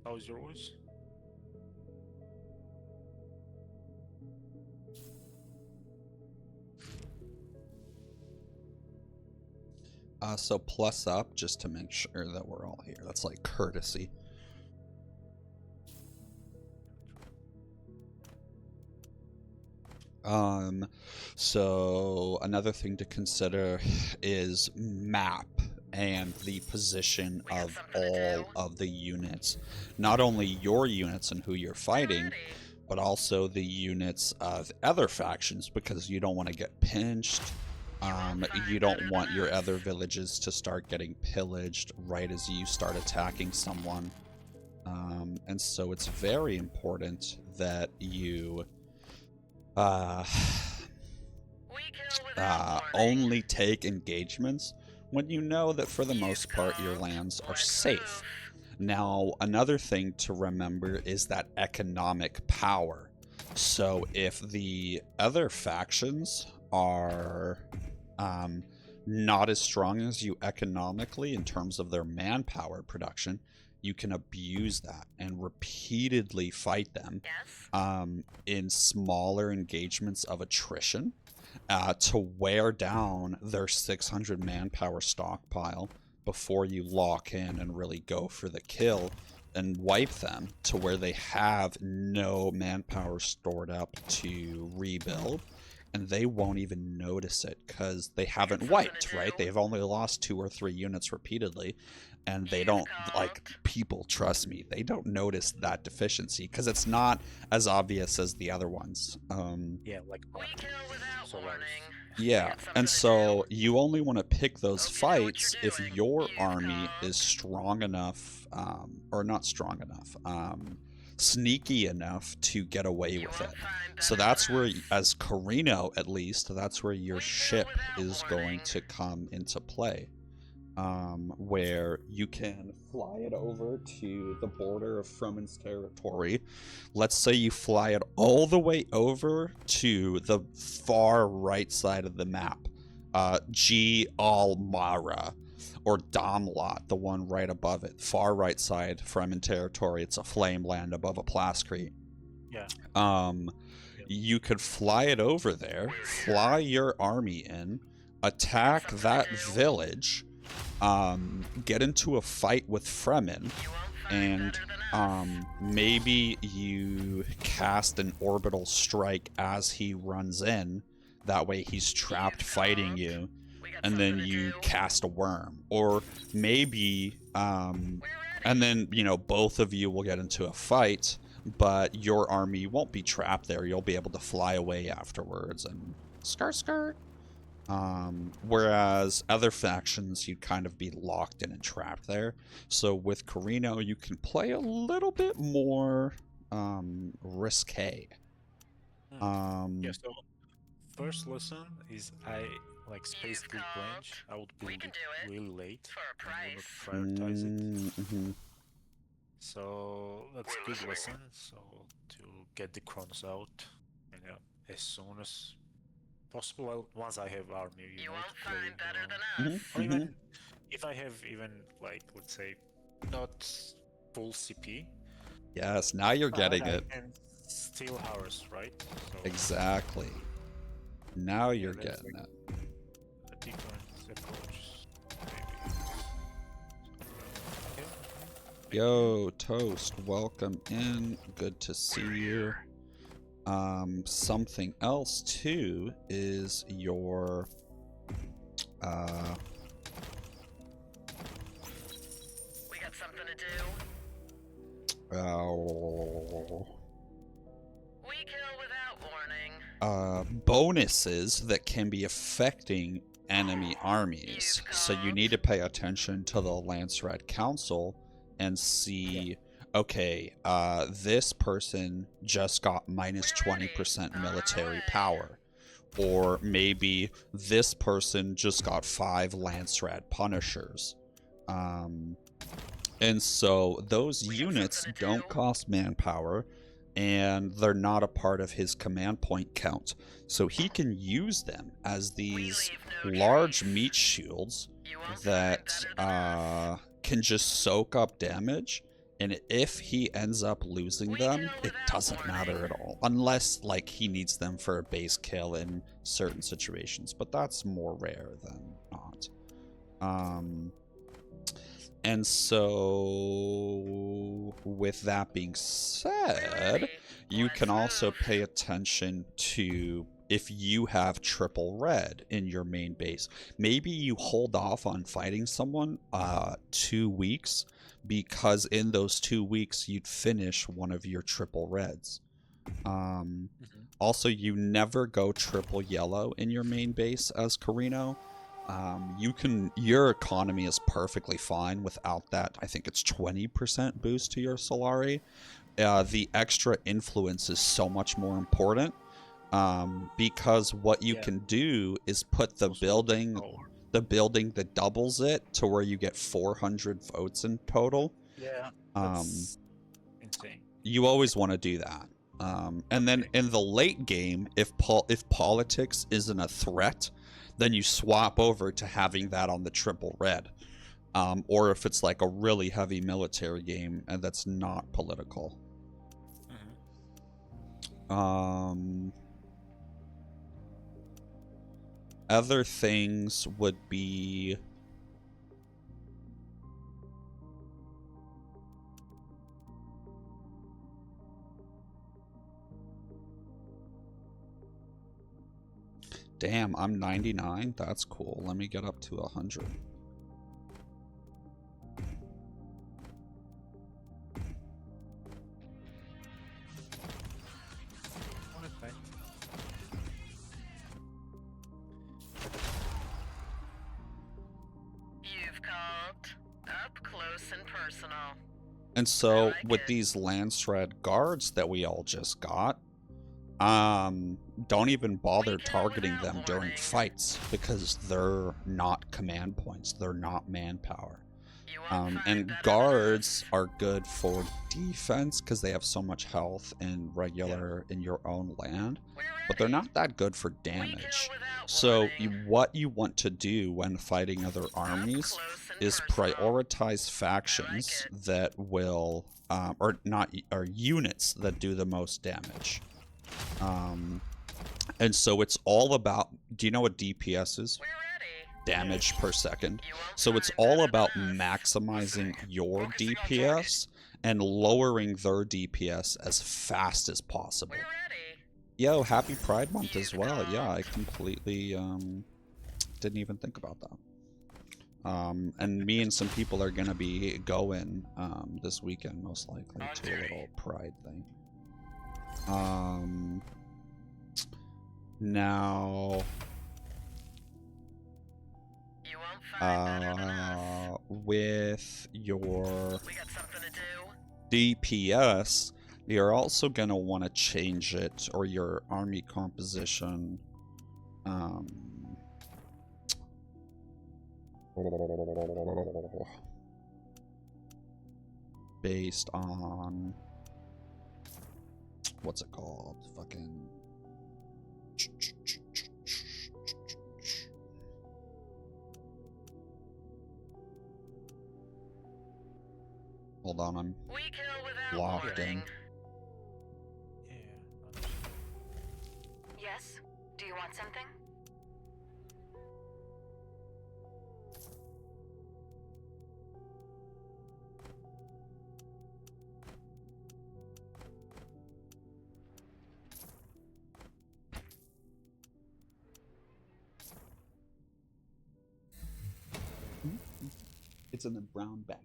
How's your voice? So plus up just to make sure that we're all here. That's like courtesy. So another thing to consider is map and the position of all of the units. Not only your units and who you're fighting, but also the units of other factions, because you don't want to get pinched. You don't want your other villages to start getting pillaged right as you start attacking someone. And so it's very important that you only take engagements when you know that for the most part your lands are safe. Now, another thing to remember is that economic power. So if the other factions are not as strong as you economically in terms of their manpower production, you can abuse that and repeatedly fight them in smaller engagements of attrition to wear down their 600 manpower stockpile before you lock in and really go for the kill and wipe them to where they have no manpower stored up to rebuild, and they won't even notice it because they haven't wiped, right? They've only lost 2 or 3 units repeatedly, and they don't, like, people, trust me, they don't notice that deficiency because it's not as obvious as the other ones. Yeah, like yeah, and so you only want to pick those fights if your army is strong enough, or not strong enough, sneaky enough to get away with it. So that's where, as Carino at least, that's where your ship is going to come into play. Where you can fly it over to the border of Fremen's territory. Let's say you fly it all the way over to the far right side of the map, G Almara, or Domlot, the one right above it, far right side, Fremen territory. It's a flame land above a Plascrete. Yeah. You could fly it over there, fly your army in, attack that village, get into a fight with Fremen, and maybe you cast an orbital strike as he runs in. That way he's trapped fighting you, and then you cast a worm. Or maybe, and then, you know, both of you will get into a fight, but your army won't be trapped there. You'll be able to fly away afterwards and skirt. Whereas other factions, you'd kind of be locked in and trapped there. So with Carino, you can play a little bit more risque. Yeah, so first lesson is like space grid range. I would build it really late and will not prioritize it. So that's a good lesson. So to get the Chronos out, and as soon as possible, once I have army, you won't find better than us. Or even if I have like, let's say, not full CP. Yes, now you're getting it. And still ours, right? So, exactly. Now you're getting it. A different approach. Yo, Toast, welcome in. Good to see you. Something else too is your we got something to do. We kill without warning. Bonuses that can be affecting enemy armies. So you need to pay attention to the Lance Red Council and see, okay, this person just got minus 20% military power. Or maybe this person just got 5 Lance Rad Punishers. And so those units don't cost manpower, and they're not a part of his command point count. So he can use them as these large meat shields that can just soak up damage And if he ends up losing them, it doesn't matter at all. Unless, like, he needs them for a base kill in certain situations. But that's more rare than not. And so, with that being said, you can also pay attention to if you have triple red in your main base. Maybe you hold off on fighting someone 2 weeks, because in those 2 weeks you'd finish one of your triple reds. Also, you never go triple yellow in your main base as Carino. Your economy is perfectly fine without that. I think it's 20% boost to your Solari. The extra influence is so much more important, because what you can do is put the building that doubles it to where you get 400 votes in total. Yeah, that's insane. You always want to do that. And then in the late game, if politics isn't a threat, then you swap over to having that on the triple red. Or if it's like a really heavy military game and that's not political. Other things would be... Damn, I'm 99? That's cool. Let me get up to 100. You've called up close and personal. And so, with these Landshred guards that we all just got, don't even bother targeting them during fights, because they're not command points, they're not manpower. And guards are good for defense because they have so much health in your own land, but they're not that good for damage. So what you want to do when fighting other armies is prioritize factions that will or units that do the most damage. And so it's all about, do you know what DPS is? Damage per second. So it's all about maximizing your DPS and lowering their DPS as fast as possible. Yo, happy Pride Month as well. Yeah, I completely didn't even think about that. And me and some people are gonna be going this weekend, most likely, to a little Pride thing. Now, with your DPS, you're also gonna want to change it, or your army composition, based on what's it called? Fucking. Hold on, I'm locked in. Yes? Do you want something? It's in the brown bag.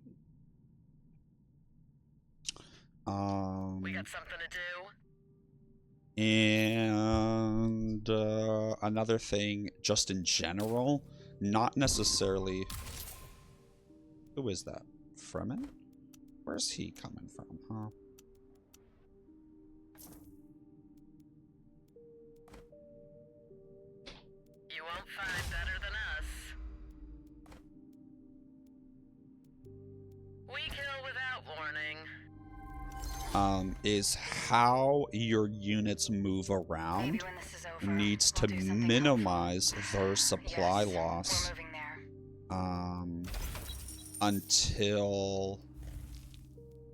We got something to do. And another thing, just in general, not necessarily. Who is that? Fremen? Where's he coming from, huh? You won't find better than us. We kill without warning. Is how your units move around needs to minimize their supply loss until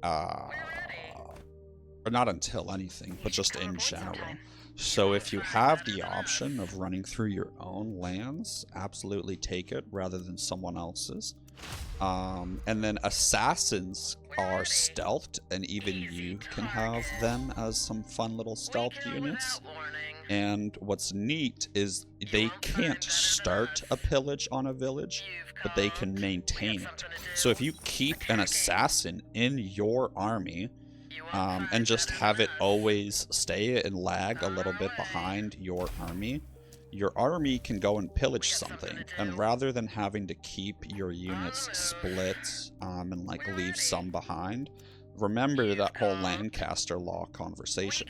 or not until anything, but just in general. So if you have the option of running through your own lands, absolutely take it rather than someone else's. And then assassins are stealthed, and even you can have them as some fun little stealth units. And what's neat is they can't start a pillage on a village, but they can maintain it. So if you keep an assassin in your army, and just have it always stay and lag a little bit behind your army can go and pillage something. And rather than having to keep your units split and like leave some behind, remember that whole Lancaster law conversation.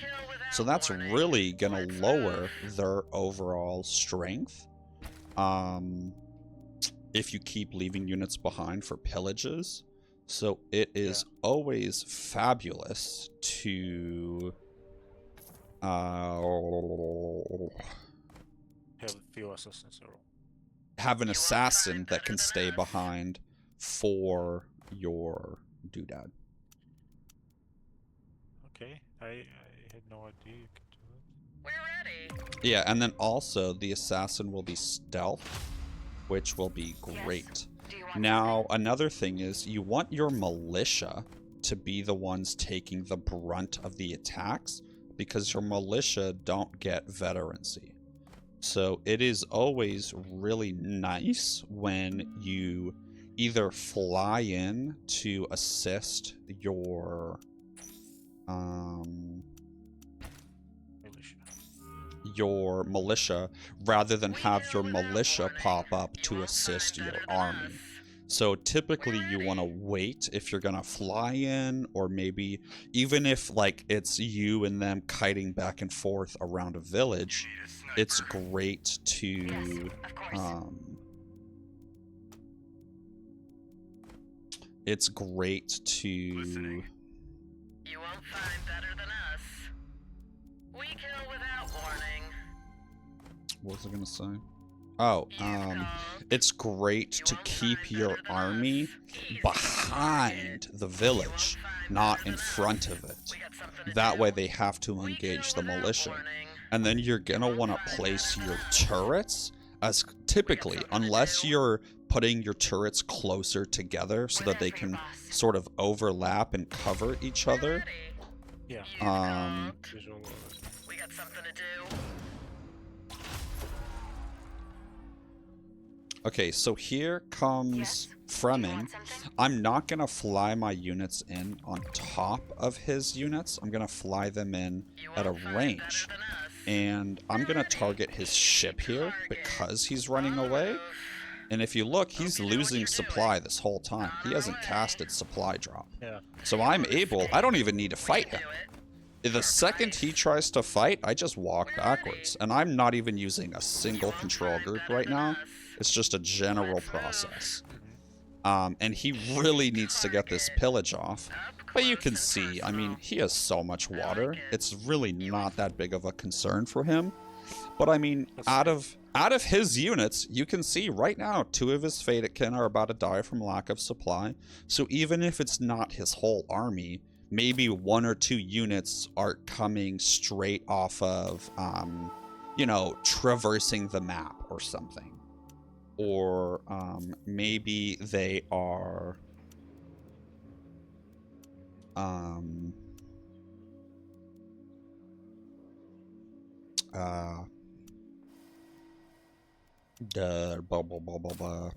So that's really gonna lower their overall strength if you keep leaving units behind for pillages. So it is always fabulous to Have few assassins or have an assassin that can stay behind for your doodad. okay. I had no idea you could do it. We're ready. Yeah, and then also the assassin will be stealth, which will be great. Now, another thing is you want your militia to be the ones taking the brunt of the attacks, because your militia don't get veterancy. So it is always really nice when you either fly in to assist your militia rather than have your militia pop up to assist your army. So typically you want to wait if you're gonna fly in, or maybe even if like it's you and them kiting back and forth around a village, it's great to You won't find better than us. We kill without warning. what was I gonna say? Oh, it's great to keep your army behind the village, not in front of it. That way they have to engage the militia. And then you're gonna want to place your turrets as typically, unless you're putting your turrets closer together so that they can sort of overlap and cover each other. Yeah. Visual. We got something to do. Okay, so here comes Fremen. I'm not going to fly my units in on top of his units. I'm going to fly them in at a range. And I'm going to target his ship here because he's running away. And if you look, he's losing supply this whole time. He hasn't casted supply drop. Yeah. So I don't even need to fight him. The second he tries to fight, I just walk backwards. And I'm not even using a single control group right now. It's just a general process. And he really needs to get this pillage off. But you can see, I mean, he has so much water. It's really not that big of a concern for him. But I mean, out of his units, you can see right now 2 of his Fatikin are about to die from lack of supply. So even if it's not his whole army, maybe 1 or 2 units are coming straight off of, you know, traversing the map or something. Or maybe they are blah, blah, blah, blah, blah.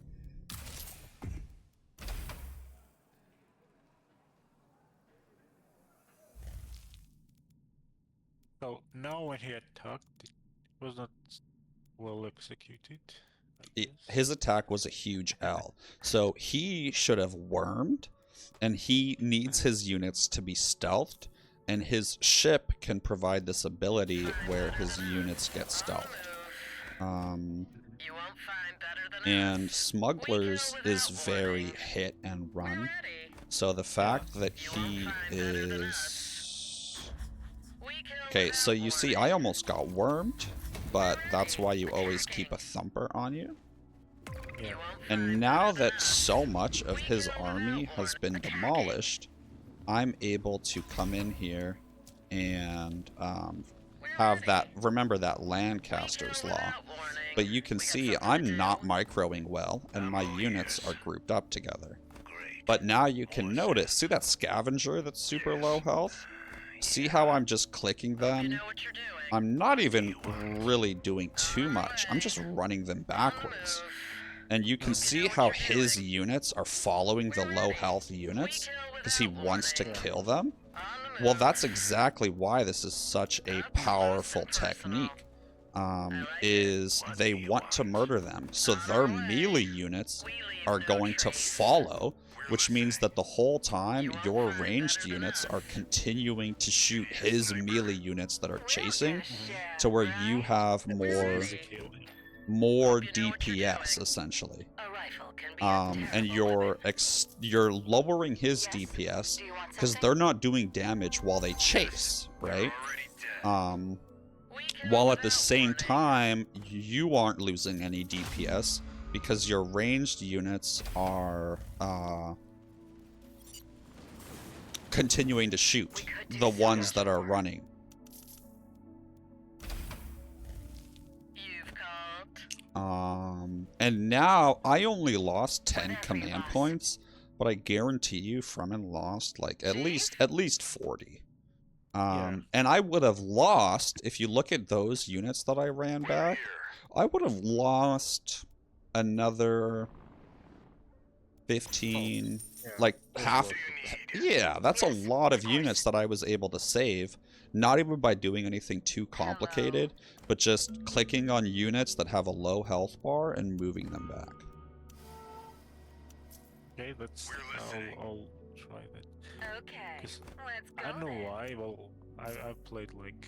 So now when he attacked, it was not well executed. His attack was a huge L. So he should have wormed, and he needs his units to be stealthed, and his ship can provide this ability where his units get stealthed. And Smugglers is very hit and run. So the fact that he is... Okay, so you see, I almost got wormed, but that's why you always keep a thumper on you. Yeah. And now that so much of his army has been demolished, I'm able to come in here and have that, remember that Lancaster's law. But you can see I'm not microing well, and my units are grouped up together. But now you can notice, see that scavenger that's super low health? See how I'm just clicking them? I'm not even really doing too much. I'm just running them backwards. And you can see how his units are following the low health units because he wants to kill them. Well, that's exactly why this is such a powerful technique. Is they want to murder them. So their melee units are going to follow, which means that the whole time your ranged units are continuing to shoot his melee units that are chasing to where you have more DPS essentially. And you're lowering his DPS because they're not doing damage while they chase, right? While at the same time you aren't losing any DPS because your ranged units are continuing to shoot the ones that are running. And now I only lost 10 command points, but I guarantee you Fremen lost like at least 40. And I would have lost, if you look at those units that I ran back, I would have lost another 15, like half. Yeah, that's a lot of units that I was able to save, not even by doing anything too complicated, but just clicking on units that have a low health bar and moving them back. Okay, I'll try that. Okay, let's go. I don't know why. Well, I've played like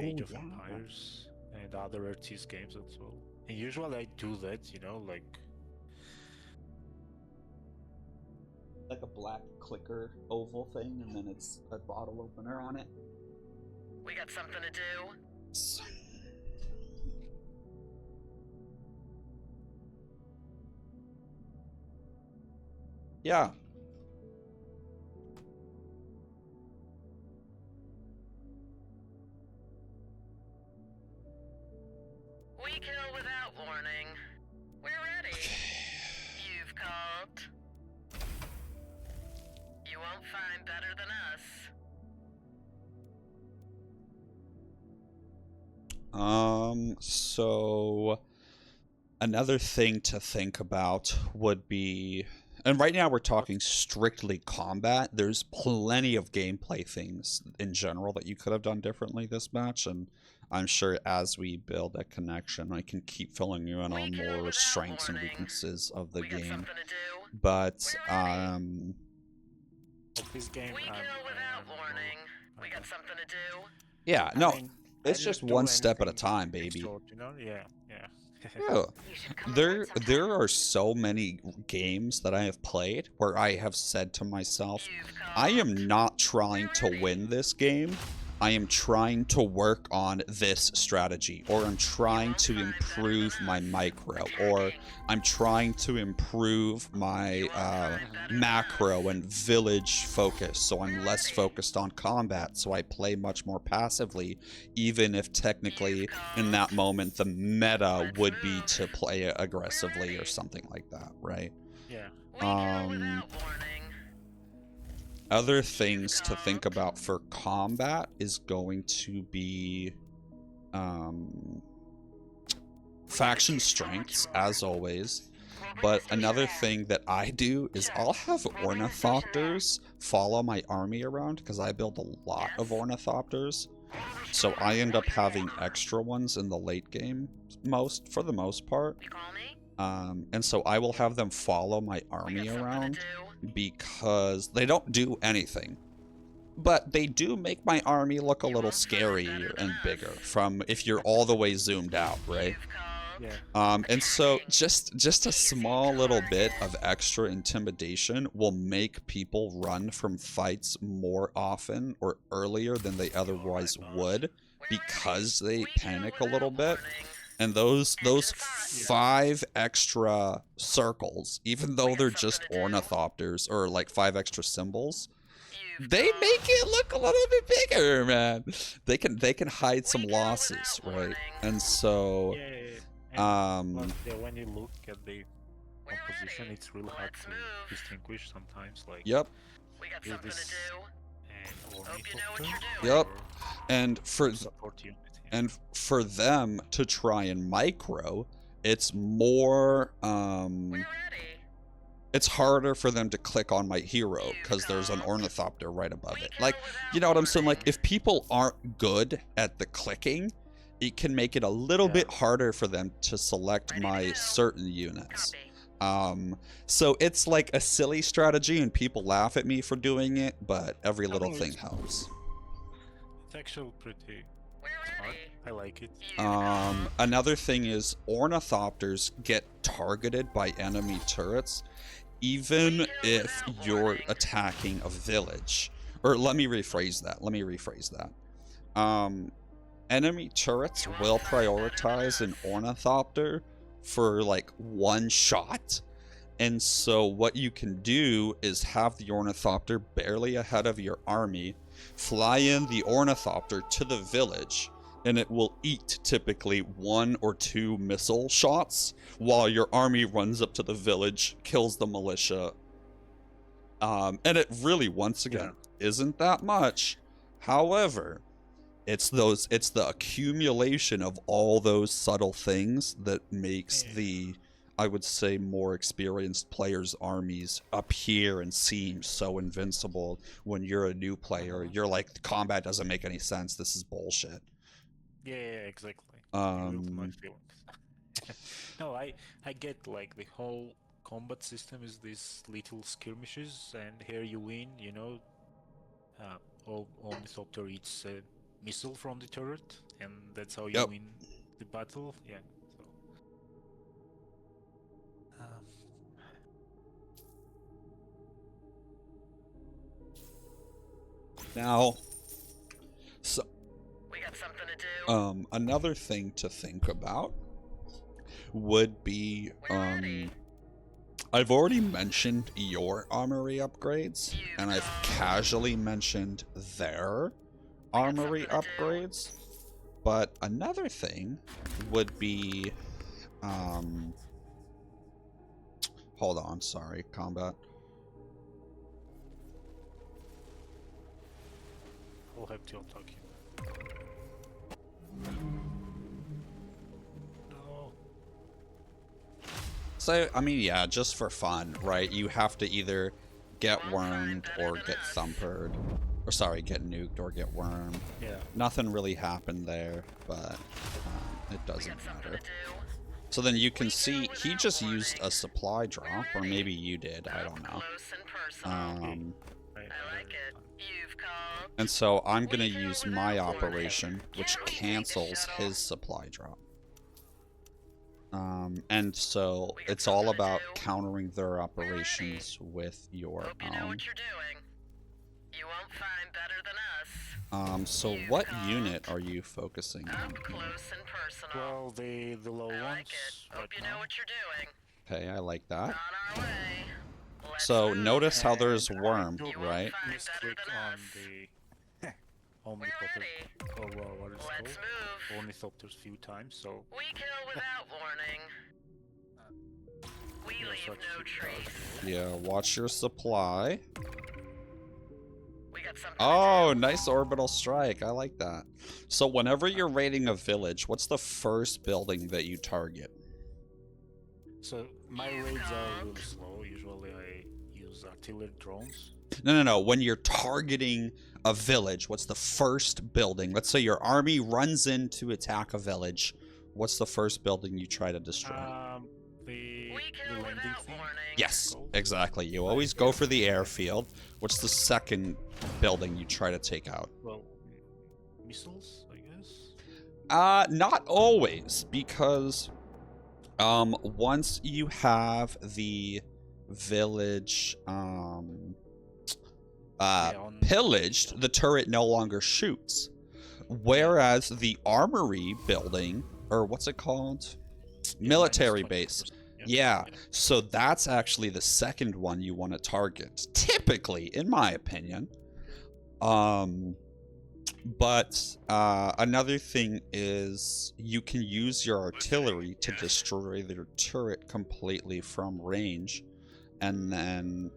Age of Empires and other RTS games as well. And usually I do that, you know, like a black clicker oval thing, and then it's a bottle opener on it. We got something to do. Yeah. We kill without warning. We're ready. You've called. You won't find better than us. So another thing to think about would be, and right now we're talking strictly combat. There's plenty of gameplay things in general that you could have done differently this match, and I'm sure as we build a connection, I can keep filling you in on more strengths and weaknesses of the game. But this game. We kill without warning. We got something to do. Yeah, no, it's just one step at a time, baby. You know? Yeah. Yeah. There are so many games that I have played where I have said to myself, I am not trying to win this game. I am trying to work on this strategy, or I'm trying to improve my micro, or I'm trying to improve my macro and village focus, so I'm less focused on combat, so I play much more passively, even if technically in that moment the meta would be to play aggressively or something like that, right? Yeah. Other things to think about for combat is going to be faction strengths, as always. But another thing that I do is I'll have ornithopters follow my army around, because I build a lot of ornithopters. So I end up having extra ones in the late game, for the most part. And so I will have them follow my army around, because they don't do anything, but they do make my army look a little scarier and bigger from if you're all the way zoomed out, right? Yeah. And so just a small little bit of extra intimidation will make people run from fights more often or earlier than they otherwise would, because they panic a little bit. And those 5 extra circles, even though they're just ornithopters, or like 5 extra symbols, they make it look a little bit bigger, man. They can hide some losses, right? And so And yeah, when you look at the composition, it's really hard to distinguish sometimes. Like, yep. We got is something to this do. an Hope you know what ornithopter? you're doing. Yep. Or And for support unit? Yeah. and for them to try and micro, it's more We're ready. it's harder for them to click on my hero because there's an ornithopter right above it. Like, you know what I'm saying? Like, if people aren't good at the clicking, it can make it a little bit harder for them to select my certain units. Copy. So it's like a silly strategy and people laugh at me for doing it, but every little no, thing it's- helps. It's actually pretty We're smart. ready. I like it. Another thing is ornithopters get targeted by enemy turrets even if you're attacking a village. Or let me rephrase that. Enemy turrets will prioritize an ornithopter for like one shot. And so what you can do is have the ornithopter barely ahead of your army, fly in the ornithopter to the village, and it will eat typically 1 or 2 missile shots while your army runs up to the village, kills the militia. And it really, once again, isn't that much. However, it's the accumulation of all those subtle things that makes the, I would say, more experienced players' armies appear and seem so invincible. When you're a new player, you're like, the combat doesn't make any sense. This is bullshit. Yeah, exactly. You will my feelings. No, I get like the whole combat system is these little skirmishes, and here you win. You know, Omnithopter eats a missile from the turret, and that's how you win the battle. Yeah. So. Now, so We got something to do. another thing to think about would be I've already mentioned your armory upgrades, and I've casually mentioned their armory upgrades. But another thing would be hold on, sorry, combat. I'll have to talk you. No. So, I mean, yeah, just for fun, right? You have to either get wormed or get thumpered. Or, sorry, get nuked or get wormed. Yeah. Nothing really happened there, but it doesn't matter. So then you can see he just used a supply drop, or maybe you did, I don't know. I like it. You've called. And so I'm going to use my operation, which cancels his supply drop. And so it's all about countering their operations with your Hope you know own. what you're doing. You won't find better than us. So what unit are you focusing on? Up close and personal. Well, the low I ones. like it. Hope you know what you're doing. Okay, I like that. On our way. Let's So move. notice how there's worm, You won't right? find Misclick better than on us. the We're Omnithopter, ready. or what is it Let's called? move. Ornithopters few times, so We kill without warning. We yeah, leave so no trace. Yeah, watch your supply. We got something Oh, to do. nice orbital strike. I like that. So whenever you're raiding a village, what's the first building that you target? So my raids are really slow. Usually I use artillery drones. No. When you're targeting a village, what's the first building? Let's say your army runs in to attack a village. What's the first building you try to destroy? The We kill landing without thing. warning. Yes, exactly. You always go for the airfield. What's the second building you try to take out? Well, missiles, I guess. Not always, because once you have the village pillaged, the turret no longer shoots. Whereas the armory building, or what's it called? Military base. Yeah, so that's actually the second one you want to target. Typically, in my opinion. But another thing is you can use your artillery to destroy their turret completely from range, and then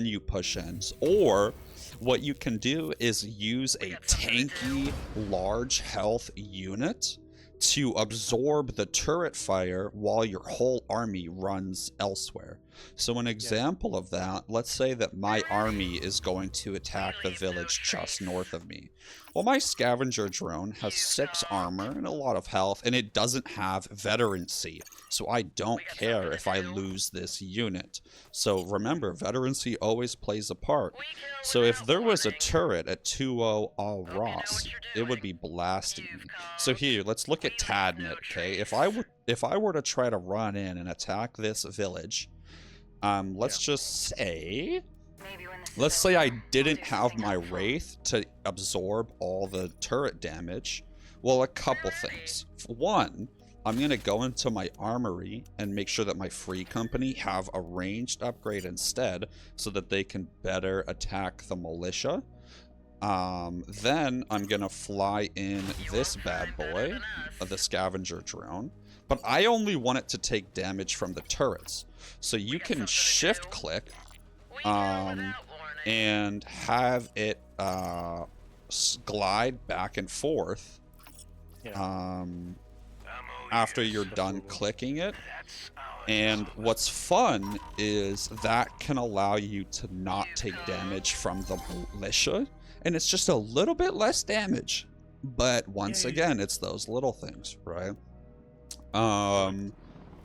you push in. Or what you can do is use a tanky, large health unit to absorb the turret fire while your whole army runs elsewhere. So an example of that, let's say that my army is going to attack the village just north of me. Well, my scavenger drone has 6 armor and a lot of health, and it doesn't have veterancy. So I don't care if I lose this unit. So remember, veterancy always plays a part. So if there was a turret at 2-0 all Ross, it would be blasting me. So here, let's look at Tadnet, okay? If I were to try to run in and attack this village, let's just say, let's say I didn't have my Wraith to absorb all the turret damage. Well, a couple things. One, I'm going to go into my armory and make sure that my free company have a ranged upgrade instead so that they can better attack the militia. Then I'm going to fly in this bad boy, the scavenger drone. But I only want it to take damage from the turrets. So you can shift click and have it glide back and forth after you're done clicking it. And what's fun is that can allow you to not take damage from the militia. And it's just a little bit less damage. But once again, it's those little things, right?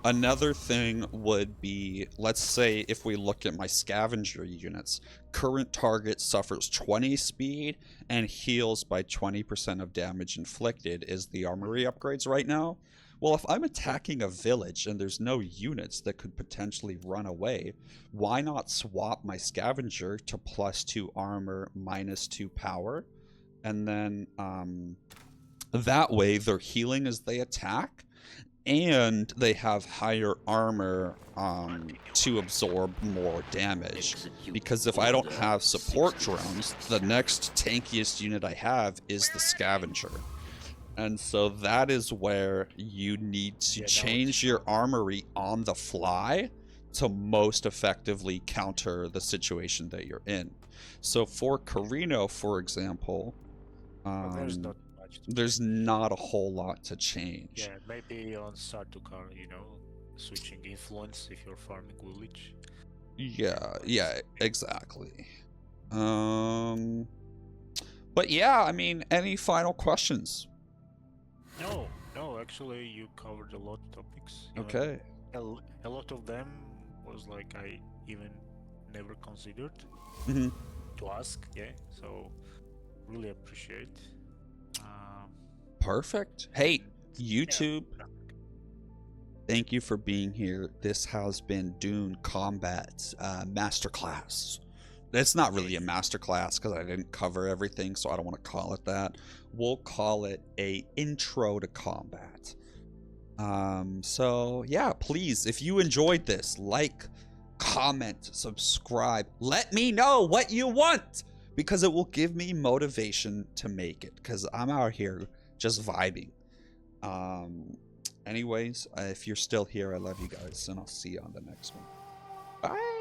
Another thing would be, let's say if we look at my scavenger units, current target suffers 20 speed and heals by 20% of damage inflicted is the armory upgrades right now. Well, if I'm attacking a village and there's no units that could potentially run away, why not swap my scavenger to +2 armor, -2 power? And then that way they're healing as they attack. And they have higher armor to absorb more damage. Because if I don't have support drones, the next tankiest unit I have is the scavenger. And so that is where you need to change your armory on the fly to most effectively counter the situation that you're in. So for Carino, for example, there's not a whole lot to change. Yeah, maybe on Sartukar, you know, switching influence if you're farming village. Yeah, exactly. But yeah, I mean, any final questions? No, actually you covered a lot of topics. Okay. A lot of them was like I even never considered to ask, so really appreciate. Perfect. Hey, YouTube, thank you for being here. This has been Dune Combat Masterclass. It's not really a masterclass because I didn't cover everything, so I don't want to call it that. We'll call it a intro to combat. So yeah, please, if you enjoyed this, like, comment, subscribe. Let me know what you want because it will give me motivation to make it because I'm out here just vibing. Anyways, if you're still here, I love you guys, and I'll see you on the next one. Bye.